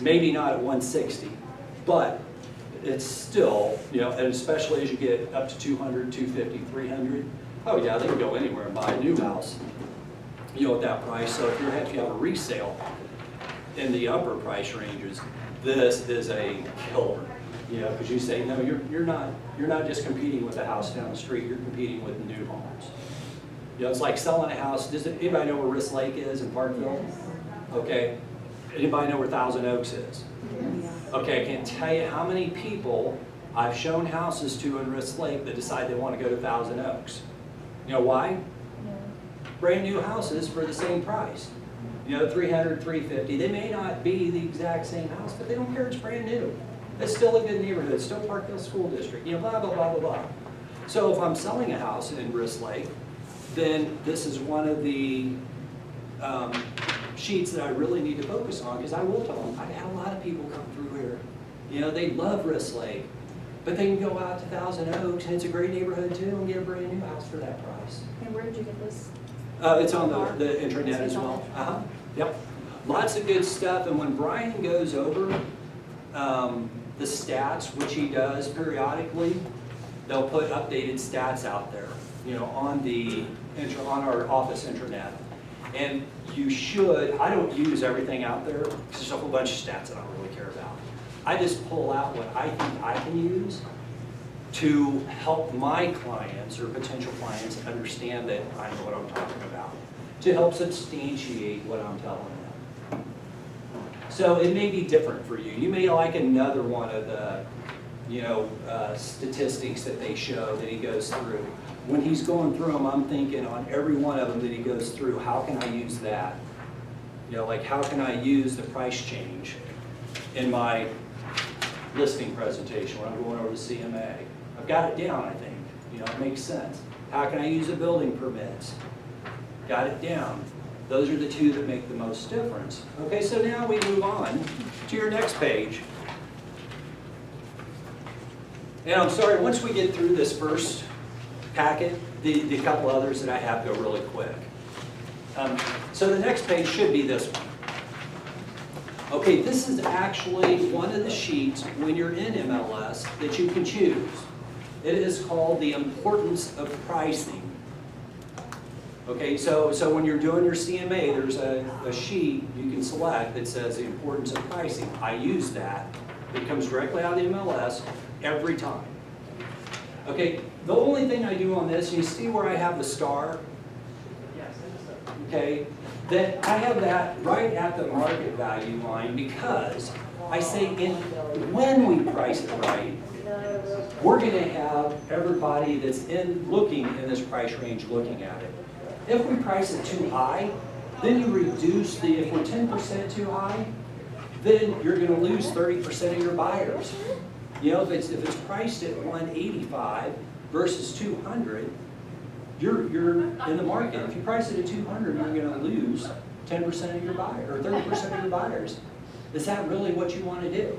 Maybe not at 160, but it's still, and especially as you get up to 200, 250, 300, oh yeah, they can go anywhere and buy a new house, at that price. So if you have a resale in the upper price ranges, this is a killer, because you say, no, you're not just competing with the house down the street, you're competing with new homes. It's like selling a house. Does anybody know where Riss Lake is in Parkville? Yes. Okay. Anybody know where Thousand Oaks is? Yes. Okay, I can't tell you how many people I've shown houses to in Riss Lake that decide they want to go to Thousand Oaks. You know why? Yeah. Brand new houses for the same price. 300, 350. They may not be the exact same house, but they don't care, it's brand new. It's still a good neighborhood, it's still Parkville School District, blah, blah, blah, blah, blah. So if I'm selling a house in Riss Lake, then this is one of the sheets that I really need to focus on, because I will tell them, I've had a lot of people come through here. They love Riss Lake, but they can go out to Thousand Oaks, and it's a great neighborhood too, and get a brand new house for that price. And where did you get this? It's on the intranet as well. Yep. Lots of good stuff, and when Brian goes over the stats, which he does periodically, they'll put updated stats out there, on our office intranet. And you should, I don't use everything out there, because there's a whole bunch of stats that I don't really care about. I just pull out what I think I can use to help my clients or potential clients understand that I know what I'm talking about, to help substantiate what I'm telling them. So it may be different for you. You may like another one of the statistics that they show that he goes through. When he's going through them, I'm thinking on every one of them that he goes through, how can I use that? Like how can I use the price change in my listing presentation when I'm going over the CMA? I've got it down, I think. It makes sense. How can I use the building permits? Got it down. Those are the two that make the most difference. Okay, so now we move on to your next page. And I'm sorry, once we get through this first packet, the couple others that I have go really quick. So the next page should be this one. Okay, this is actually one of the sheets when you're in MLS that you can choose. It is called the importance of pricing. Okay, so when you're doing your CMA, there's a sheet you can select that says the importance of pricing. I use that. It comes directly out of the MLS every time. Okay, the only thing I do on this, you see where I have the star? Okay, that I have that right at the market value line because I say when we price it right, we're going to have everybody that's looking in this price range looking at it. If we price it too high, then you reduce if we're 10% too high, then you're going to lose 30% of your buyers. You know, if it's priced at 185 versus 200, you're in the market. If you price it at 200, you're going to lose 10% of your buyers or 30% of your buyers. Is that really what you want to do?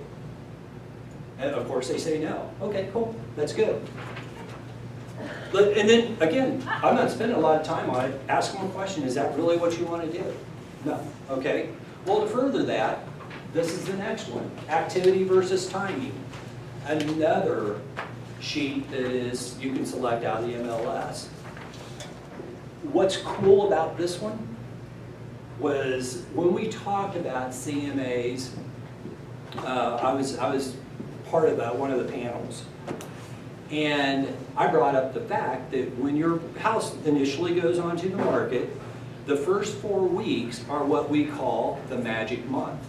And of course, they say no. Okay, cool, that's good. And then again, I'm not spending a lot of time on it. Ask them a question: is that really what you want to do? No. Okay. Well, to further that, this is the next one: activity versus timing. Another sheet that is you can select out of the MLS. What's cool about this one was when we talked about CMAs, I was part of one of the panels, and I brought up the fact that when your house initially goes onto the market, the first 4 weeks are what we call the magic month.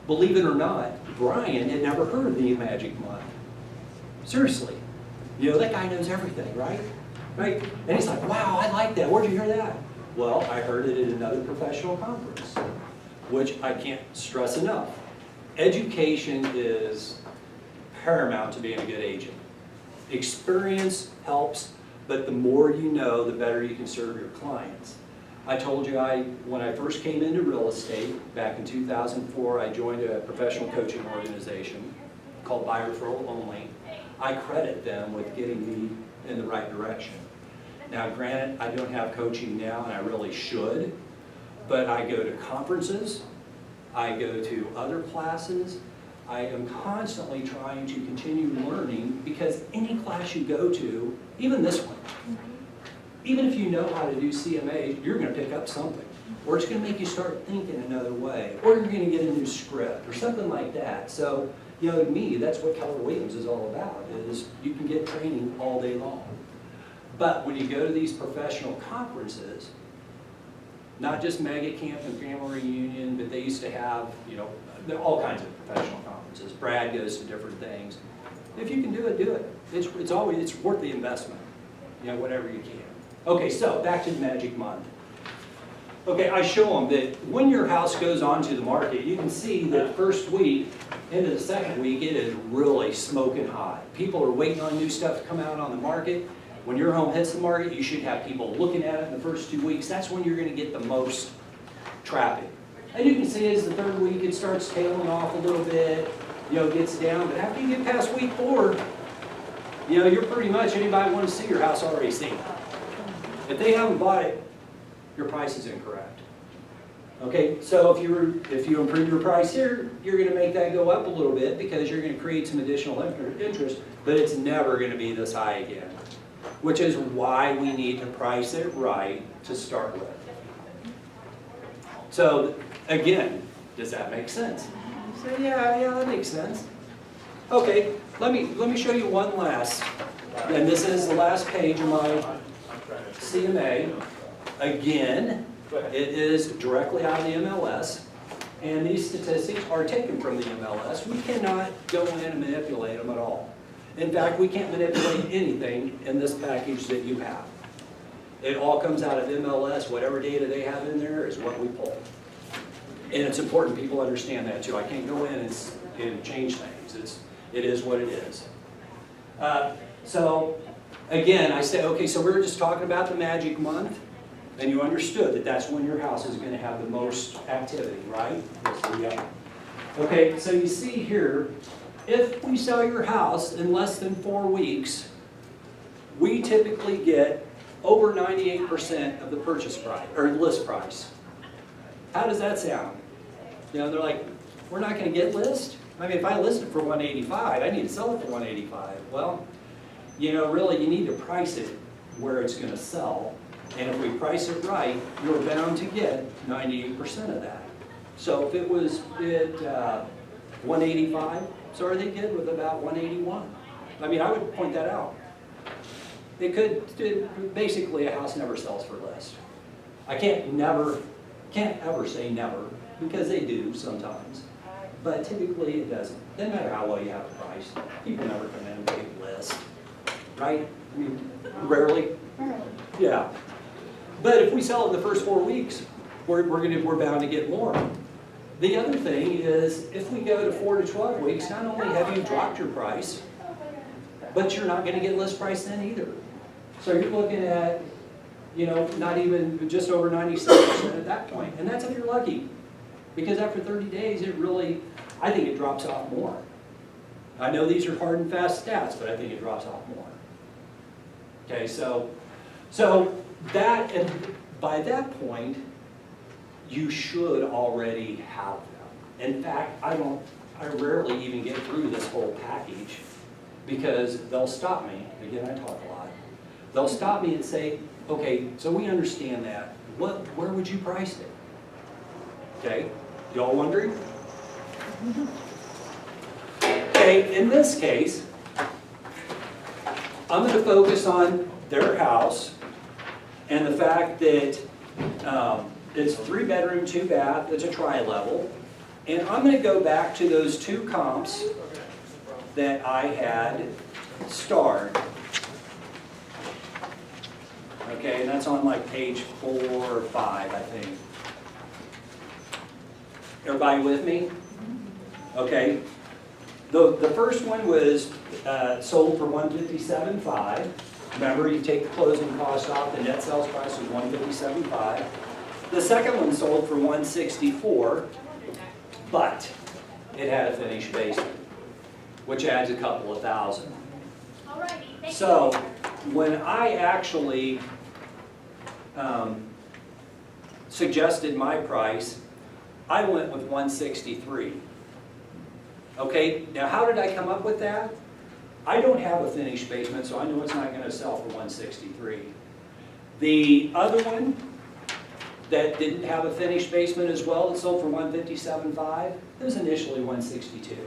Believe it or not, Brian had never heard of the magic month. Seriously. You know, that guy knows everything, right? Right? And he's like, wow, I like that. Where'd you hear that? Well, I heard it at another professional conference, which I can't stress enough. Education is paramount to being a good agent. Experience helps, but the more you know, the better you can serve your clients. I told you when I first came into real estate back in 2004, I joined a professional coaching organization called Buy Referral Only. I credit them with getting me in the right direction. Now granted, I don't have coaching now and I really should, but I go to conferences, I go to other classes, I am constantly trying to continue learning because any class you go to, even this one, even if you know how to do CMA, you're going to pick up something. Or it's going to make you start thinking another way. Or you're going to get a new script or something like that. So, you know, to me, that's what Keller Williams is all about, is you can get training all day long. But when you go to these professional conferences, not just Mega Camp and Family Reunion, but they used to have, you know, all kinds of professional conferences. Brad goes to different things. If you can do it, do it. It's worth the investment, you know, whatever you can. Okay, so back to the magic month. Okay, I show them that when your house goes onto the market, you can see that first week into the second week, it is really smoking hot. People are waiting on new stuff to come out on the market. When your home hits the market, you should have people looking at it in the first 2 weeks. That's when you're going to get the most traffic. And you can see as the third week, it starts tailing off a little bit, you know, gets down. But after you get past week 4, you know, you're pretty much, anybody want to see your house already seen it. If they haven't bought it, your price is incorrect. Okay, so if you improve your price here, you're going to make that go up a little bit because you're going to create some additional interest, but it's never going to be this high again, which is why we need to price it right to start with. So again, does that make sense? So yeah, that makes sense. Okay, let me show you one last, and this is the last page of my CMA. Again, it is directly out of the MLS, and these statistics are taken from the MLS. We cannot go in and manipulate them at all. In fact, we can't manipulate anything in this package that you have. It all comes out of MLS. Whatever data they have in there is what we pull. And it's important people understand that too. I can't go in and change things. It is what it is. So again, I say, okay, so we were just talking about the magic month, and you understood that that's when your house is going to have the most activity, right? Yes, okay, so you see here, if we sell your house in less than 4 weeks, we typically get over 98% of the purchase price, or list price. How does that sound? You know, they're like, we're not gonna get list? I mean, if I list it for 185, I need to sell it for 185. Well, you know, really, you need to price it where it's gonna sell. And if we price it right, you're bound to get 98% of that. So if it was at 185, so are they good with about 181? I mean, I would point that out. Basically, a house never sells for list. I can't ever say never, because they do sometimes. But typically it doesn't. Doesn't matter how well you have it priced. People never come in and pay list, right? I mean, rarely. Yeah. But if we sell it in the first 4 weeks, we're bound to get more. The other thing is, if we go to 4 to 12 weeks, not only have you dropped your price, but you're not gonna get list price then either. So you're looking at, you know, not even just over 96% at that point. And that's if you're lucky. Because after 30 days, it really, I think it drops off more. I know these are hard and fast stats, but I think it drops off more. Okay, so that, and by that point, you should already have them. In fact, I rarely even get through this whole package because they'll stop me. Again, I talk a lot. They'll stop me and say, okay, so we understand that. Where would you price it? Okay, y'all wondering? Okay, in this case, I'm going to focus on their house and the fact that it's 3-bedroom, 2-bath, it's a tri-level. And I'm going to go back to those 2 comps that I had starred. Okay, and that's on like page 4 or 5, I think. Everybody with me? Okay. The first one was sold for $157,500. Remember, you take the closing cost off, the net sales price was $157,500. The second one sold for $164,000, but it had a finished basement, which adds a couple of thousand. So when I actually suggested my price, I went with $163,000. Okay, now how did I come up with that? I don't have a finished basement, so I know it's not going to sell for $163,000. The other one that didn't have a finished basement as well, that sold for $157,500, it was initially $162,000.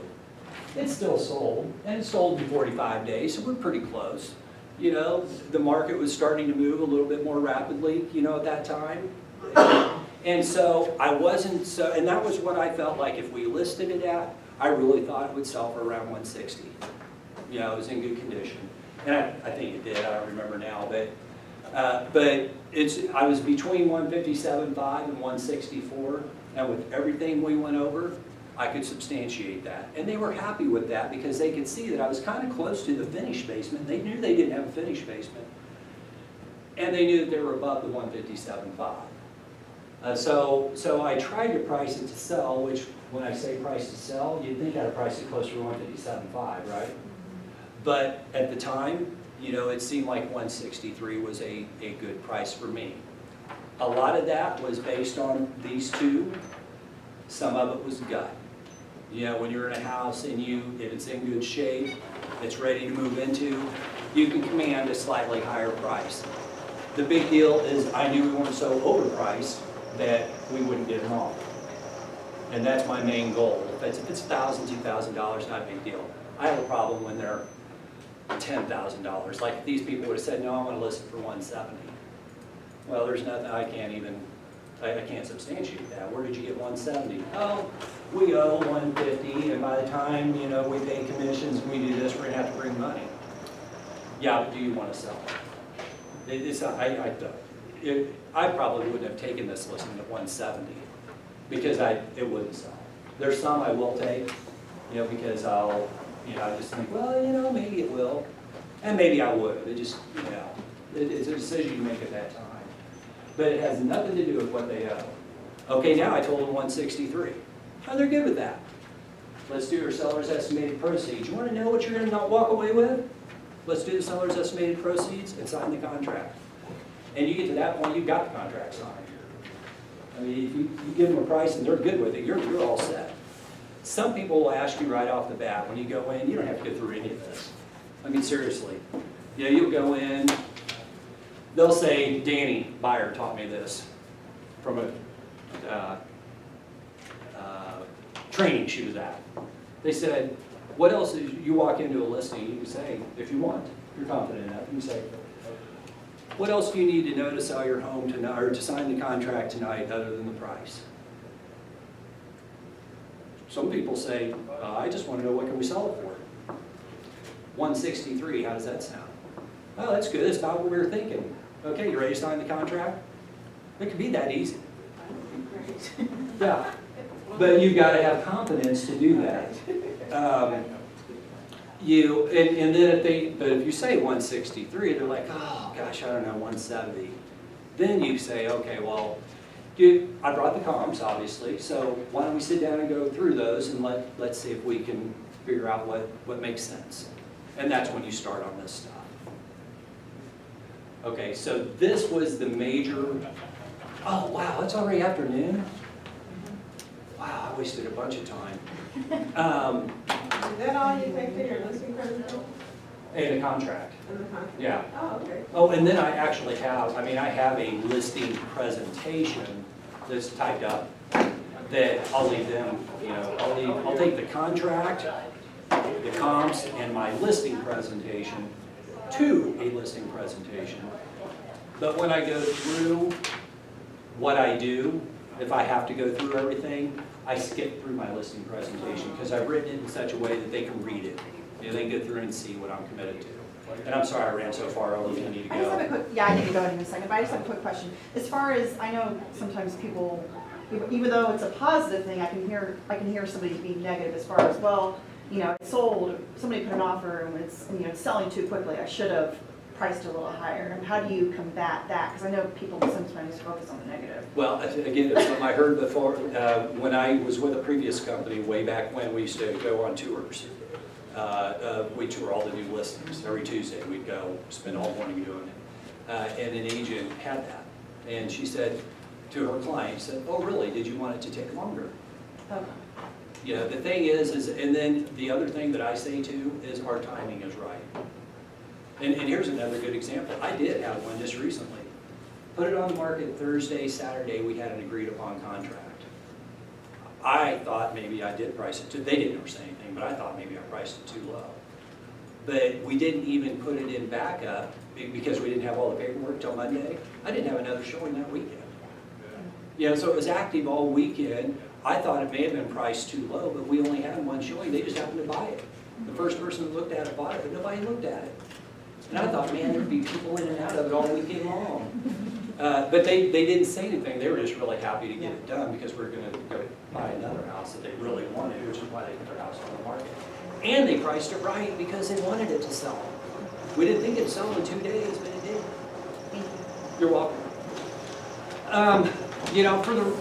It still sold, and it sold in 45 days, so we're pretty close. You know, the market was starting to move a little bit more rapidly, you know, at that time. And so I wasn't so, and that was what I felt like if we listed it at, I really thought it would sell for around $160,000. You know, it was in good condition. And I think it did, I don't remember now, but I was between $157,500 and $164,000, and with everything we went over, I could substantiate that. And they were happy with that because they could see that I was kind of close to the finished basement. They knew they didn't have a finished basement. And they knew that they were above the $157,500. So I tried to price it to sell, which when I say price to sell, you'd think I'd price it closer to $157,500, right? But at the time, you know, it seemed like $163,000 was a good price for me. A lot of that was based on these 2. Some of it was gut. You know, when you're in a house and if it's in good shape, it's ready to move into, you can command a slightly higher price. The big deal is I knew we weren't so overpriced that we wouldn't get them all. And that's my main goal. If it's $1,000, $2,000, not a big deal. I have a problem when they're $10,000. Like these people would have said, no, I want to list it for $170,000. Well, there's nothing, I can't substantiate that. Where did you get $170,000? Oh, we owe $150,000, and by the time, you know, we pay commissions and we do this, we're gonna have to bring money. Yeah, but do you want to sell it? I probably wouldn't have taken this listing at $170,000 because it wouldn't sell. There's some I will take, you know, because I just think, well, you know, maybe it will, and maybe I would. It just, you know, it's a decision you make at that time. But it has nothing to do with what they owe. Okay, now I told them $163,000. Oh, they're good with that. Let's do your seller's estimated proceeds. You want to know what you're going to walk away with? Let's do the seller's estimated proceeds and sign the contract. And you get to that point, you've got the contract signed. I mean, if you give them a price and they're good with it, you're all set. Some people will ask you right off the bat, when you go in, you don't have to go through any of this. I mean, seriously. Yeah, you'll go in, they'll say, Danny Byer taught me this from a training she was at. They said, what else, you walk into a listing, you can say, if you want, if you're confident enough, you can say, what else do you need to know to sell your home tonight, or to sign the contract tonight other than the price? Some people say, I just want to know what can we sell it for. 163, how does that sound? Oh, that's good, that's about what we were thinking. Okay, you ready to sign the contract? It could be that easy. Yeah, but you've got to have confidence to do that. And then but if you say 163, they're like, oh gosh, I don't know, 170. Then you say, okay, well, I brought the comps, obviously, so why don't we sit down and go through those and let's see if we can figure out what makes sense. And that's when you start on this stuff. Okay, so this was the major, oh wow, it's already afternoon? Wow, I wasted a bunch of time. Is that all you take to your listing presentation? And a contract. And the contract? Yeah. Oh, okay. Oh, and then I actually have, I have a listing presentation that's typed up that I'll leave them, I'll take the contract, the comps, and my listing presentation to a listing presentation. But when I go through what I do, if I have to go through everything, I skip through my listing presentation because I've written it in such a way that they can read it. They can go through and see what I'm committed to. And I'm sorry I ran so far over, if you need to I just have a go. quick, yeah, I need to go in a second, but I just have a quick question. As far as, I know sometimes people, even though it's a positive thing, I can hear somebody being negative as far as, well, it's sold, somebody put an offer and it's selling too quickly, I should have priced a little higher. And how do you combat that? Because I know people sometimes focus on the negative. Well, again, it's something I heard before. When I was with a previous company way back when, we used to go on tours. We tour all the new listings. Every Tuesday we'd go, spend all morning doing it. And an agent had that. And she said to her client, said, oh really, did you want it to take longer? Okay. The thing is, and then the other thing that I say too is our timing is right. And here's another good example. I did have one just recently. Put it on the market Thursday, Saturday, we had an agreed upon contract. I thought maybe I did price it too, they didn't ever say anything, but I thought maybe I priced it too low. But we didn't even put it in backup because we didn't have all the paperwork till Monday. I didn't have another showing that weekend. So it was active all weekend. I thought it may have been priced too low, but we only had one showing. They just happened to buy it. The first person that looked at it bought it, but nobody looked at it. And I thought, man, there'd be people in and out of it all weekend long. But they didn't say anything. They were just really happy to get it done because we're going to go buy another house that they really wanted, which is why they put their house on the market. And they priced it right because they wanted it to sell. We didn't think it'd sell in 2 days, but it did. You're welcome.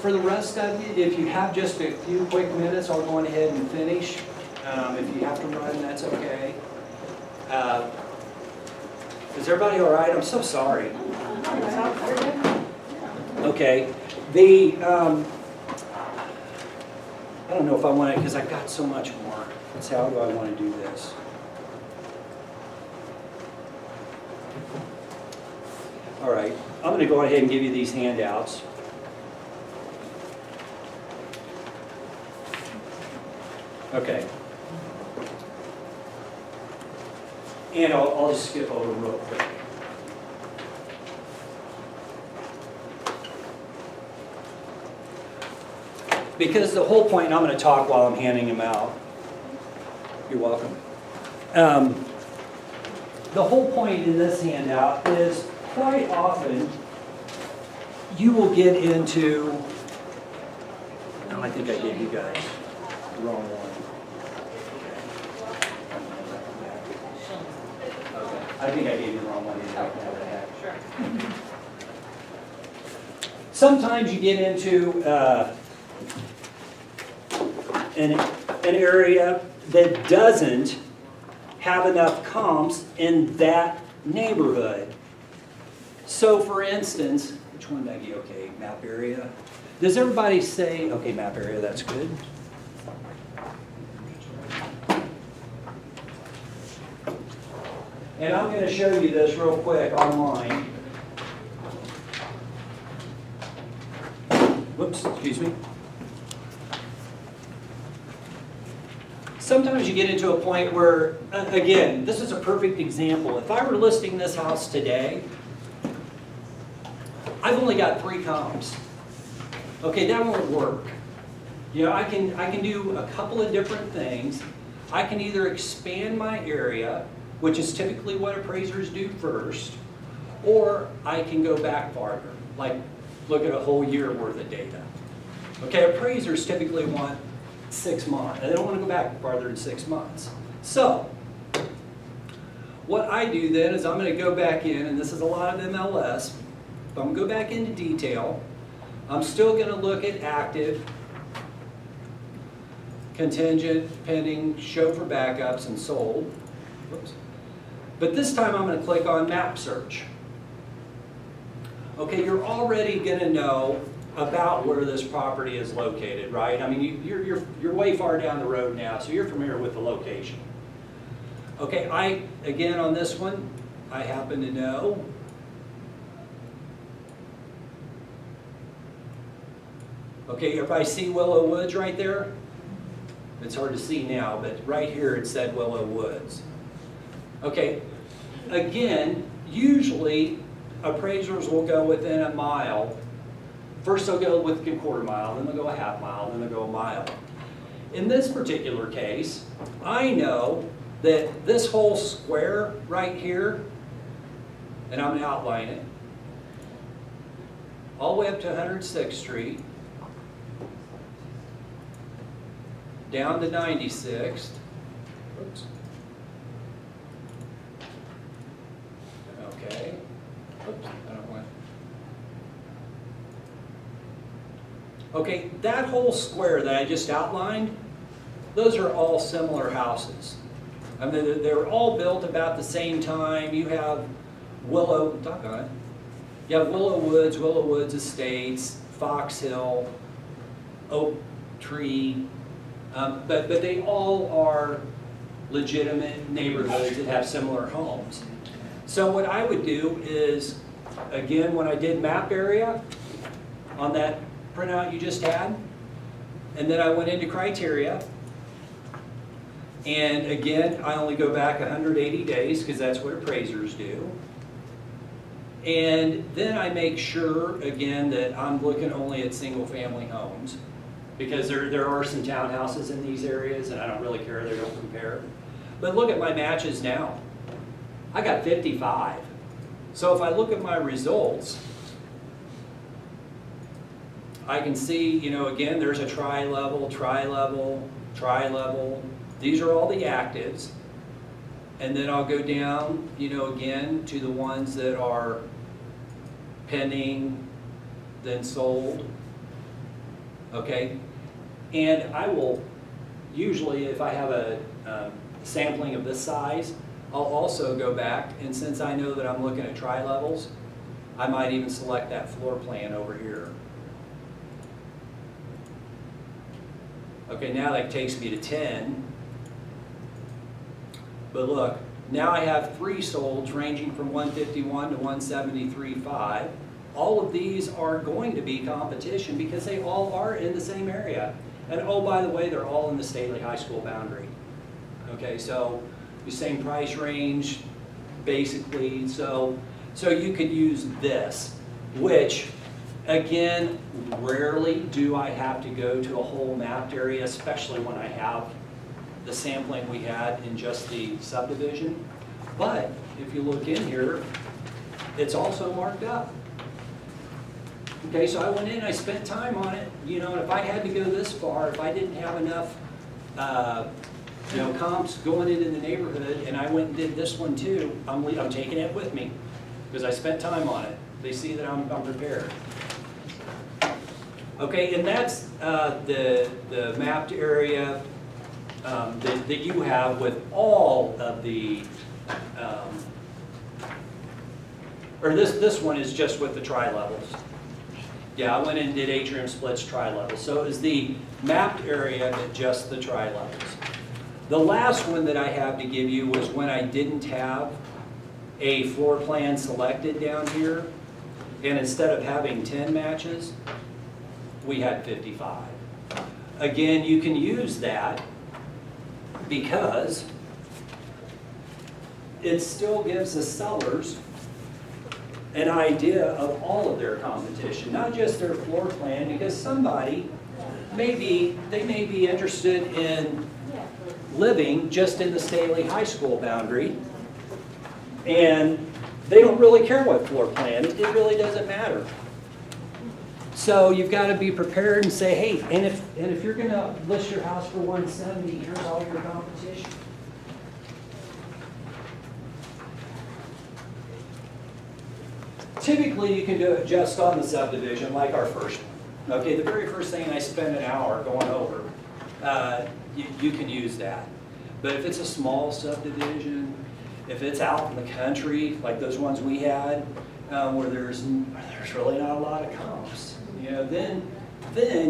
For the rest of you, if you have just a few quick minutes, I'll go on ahead and finish. If you have to run, that's okay. Is everybody all right? I'm so sorry. Okay. I don't know if I want to, because I've got so much more. So how do I want to do this? All right. I'm going to go ahead and give you these handouts. Okay. And I'll just skip over real quick. Because the whole point, and I'm going to talk while I'm handing them out. You're welcome. The whole point in this handout is quite often you will get into, I think I gave you guys the wrong one. I think I gave you the wrong one. Sure. Sometimes you get into an area that doesn't have enough comps in that neighborhood. So for instance, Which one did I get? Okay, map area. Does everybody say, okay, map area, that's good? And I'm going to show you this real quick online. Whoops, excuse me. Sometimes you get into a point where, again, this is a perfect example. If I were listing this house today, I've only got 3 comps. Okay, that won't work. You know, I can do a couple of different things. I can either expand my area, which is typically what appraisers do first, or I can go back farther, like look at a whole year worth of data. Okay, appraisers typically want 6 months, and they don't want to go back farther than 6 months. So, what I do then is I'm going to go back in, and this is a lot of MLS, but I'm going to go back into detail. I'm still going to look at active, contingent, pending, show for backups, and sold. Whoops. But this time I'm going to click on map search. Okay, you're already going to know about where this property is located, right? I mean, you're way far down the road now, so you're familiar with the location. Okay, again on this one, I happen to know. Okay, everybody see Willow Woods right there? It's hard to see now, but right here it said Willow Woods. Okay, again, usually appraisers will go within a mile. First they'll go with a quarter mile, then they'll go a half mile, then they'll go a mile. In this particular case, I know that this whole square right here, and I'm going to outline it, all the way up to 106th Street, down to 96th, oops. Okay, oops, I don't want. Okay, that whole square that I just outlined, those are all similar houses. I mean, they're all built about the same time. You have Willow Woods Estates, Fox Hill, Oak Tree, but they all are legitimate neighborhoods that have similar homes. So what I would do is, again, when I did map area on that printout you just had, and then I went into criteria, and again, I only go back 180 days because that's what appraisers do. And then I make sure, again, that I'm looking only at single-family homes, because there are some townhouses in these areas, and I don't really care, they don't compare. But look at my matches now. I got 55. So if I look at my results, I can see, you know, again, there's a tri-level, tri-level, tri-level. These are all the actives. And then I'll go down, you know, again, to the ones that are pending, then sold. Okay? And I will, usually if I have a sampling of this size, I'll also go back, and since I know that I'm looking at tri-levels, I might even select that floor plan over here. Okay, now that takes me to 10. But look, now I have 3 solds ranging from 151 to 173.5. All of these are going to be competition because they all are in the same area. And oh, by the way, they're all in the Staley High School boundary. Okay, so the same price range, basically. So you could use this, which, again, rarely do I have to go to a whole mapped area, especially when I have the sampling we had in just the subdivision. But if you look in here, it's also marked up. Okay, so I went in, I spent time on it, you know, and if I had to go this far, if I didn't have enough you know, comps going into the neighborhood, and I went and did this one too, I'm taking it with me because I spent time on it. They see that I'm prepared. Okay, and that's the mapped area that you have with all of the or this one is just with the tri-levels. Yeah, I went and did atrium splits tri-levels. So it was the mapped area at just the tri-levels. The last one that I have to give you was when I didn't have a floor plan selected down here, and instead of having 10 matches, we had 55. Again, you can use that because it still gives the sellers an idea of all of their competition, not just their floor plan, because somebody may be interested in living just in the Staley High School boundary, and they don't really care what floor plan, it really doesn't matter. So you've got to be prepared and say, hey, and if you're gonna list your house for 170, here's all your competition. Typically, you can do it just on the subdivision, like our first one. Okay, the very first thing I spend an hour going over, you can use that. But if it's a small subdivision, if it's out in the country, like those ones we had, where there's really not a lot of comps, you know, then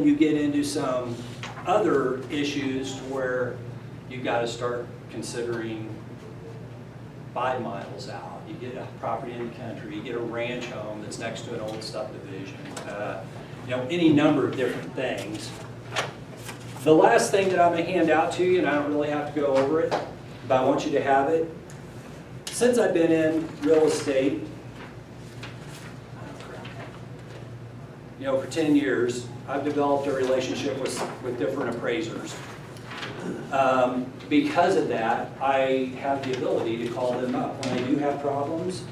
you get into some other issues to where you've got to start considering 5 miles out. You get a property in the country, you get a ranch home that's next to an old subdivision, you know, any number of different things. The last thing that I'm going to hand out to you, and I don't really have to go over it, but I want you to have it. Since I've been in real estate, you know, for 10 years, I've developed a relationship with different appraisers. Because of that, I have the ability to call them up. When I do have problems,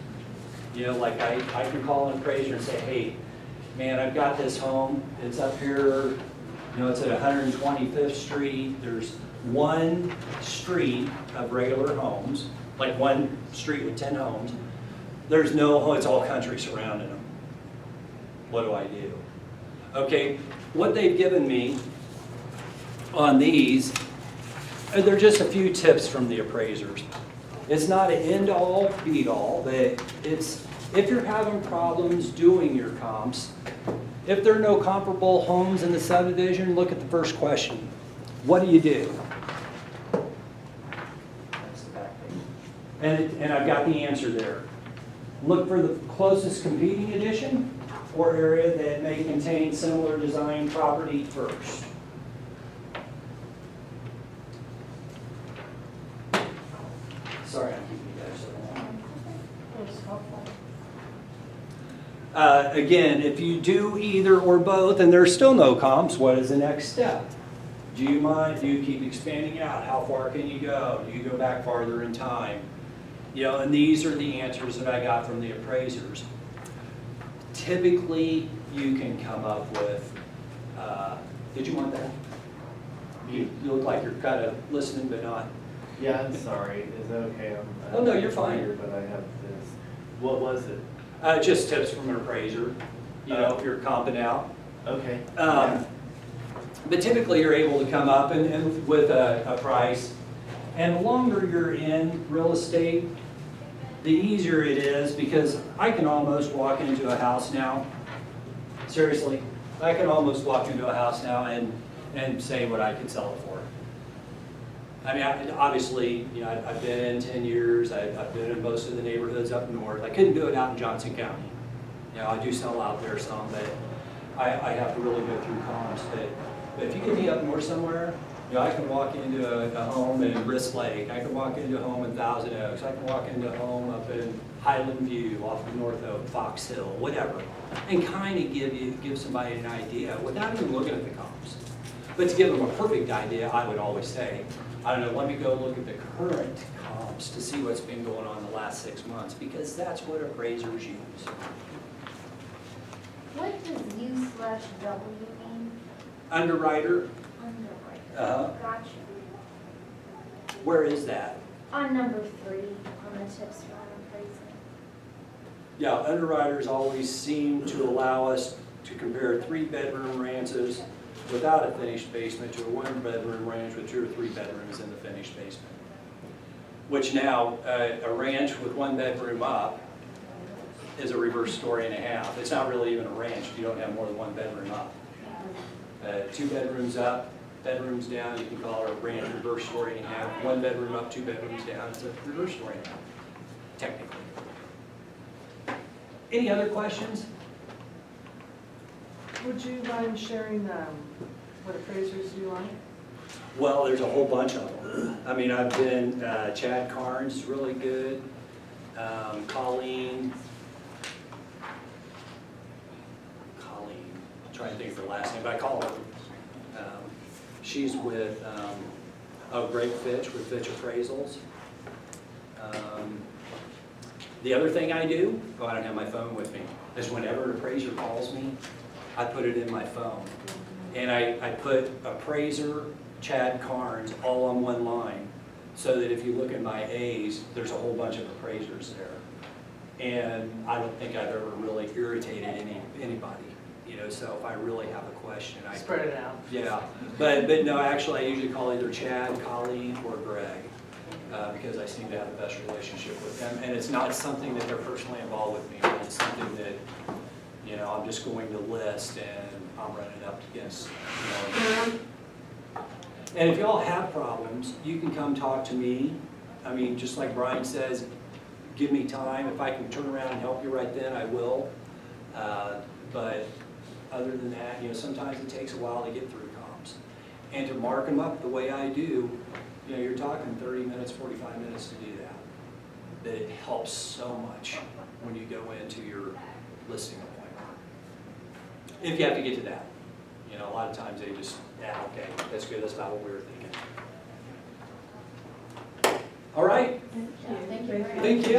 you know, like I can call an appraiser and say, hey, man, I've got this home, it's up here, you know, it's at 125th Street, there's one street of regular homes, like one street with 10 homes. There's no, it's all country surrounding them. What do I do? Okay, what they've given me on these, they're just a few tips from the appraisers. It's not an end-all, be-all, but it's, if you're having problems doing your comps, if there are no comparable homes in the subdivision, look at the first question. What do you do? That's the back page. And I've got the answer there. Look for the closest competing addition or area that may contain similar design property first. Sorry, I'm keeping you guys so long. Again, if you do either or both and there's still no comps, what is the next step? Do you mind? Do you keep expanding out? How far can you go? Do you go back farther in time? You know, and these are the answers that I got from the appraisers. Typically, you can come up with, did you want that? You look like you're kind of listening but not. Yeah, I'm sorry. Is that okay? Oh, no, you're fine. Here, but I have this. What was it? Just tips from an appraiser, you know, if you're comping out. Okay. But typically you're able to come up and with a price. And the longer you're in real estate, the easier it is, because I can almost walk into a house now. Seriously, I can almost walk into a house now and say what I could sell it for. I mean, obviously, you know, I've been in 10 years. I've been in most of the neighborhoods up north. I couldn't do it out in Johnson County. You know, I do sell out there some, but I have to really go through comps. But if you get me up north somewhere, you know, I can walk into a home in Brisk Lake. I can walk into a home in Thousand Oaks. I can walk into a home up in Highland View, off of North Oak, Fox Hill, whatever, and kind of give somebody an idea without even looking at the comps. But to give them a perfect idea, I would always say, I don't know, let me go look at the current comps to see what's been going on the last 6 months, because that's what appraisers use. What does U/W mean? Underwriter, Underwriter. Gotcha. where is that? On number 3, on the tips for appraisal. Yeah, underwriters always seem to allow us to compare 3-bedroom ranches without a finished basement to a 1-bedroom ranch with 2 or 3 bedrooms in the finished basement. Which now, a ranch with 1 bedroom up is a reverse story and a half. It's not really even a ranch if you don't have more than one bedroom up. 2 bedrooms up, bedrooms down, you can call it a ranch reverse story and a half. 1 bedroom up, 2 bedrooms down, it's a reverse story and a half, technically. Any other questions? Would you mind sharing what appraisers you like? Well, there's a whole bunch of them. I mean, I've been, Chad Carnes is really good, Colleen, I'm trying to think of her last name, but I call her. She's with, Great Fitch, with Fitch Appraisals. The other thing I do, I don't have my phone with me, is whenever an appraiser calls me, I put it in my phone. And I put appraiser, Chad Carnes, all on one line, so that if you look at my A's, there's a whole bunch of appraisers there. And I don't think I've ever really irritated anybody, you know, so if I really have a question, I Spread it out. yeah, but no, actually, I usually call either Chad, Colleen, or Greg, because I seem to have the best relationship with them. And it's not something that they're personally involved with me, but it's something that, you know, I'm just going to list and I'm running up against, you know. And if y'all have problems, you can come talk to me. I mean, just like Brian says, give me time. If I can turn around and help you right then, I will. But other than that, you know, sometimes it takes a while to get through comps. And to mark them up the way I do, you know, you're talking 30 minutes, 45 minutes to do that. But it helps so much when you go into your listing appointment. If you have to get to that. You know, a lot of times they just, yeah, okay, that's good, that's about what we were thinking. All right, Yeah, thank you very much. thank you.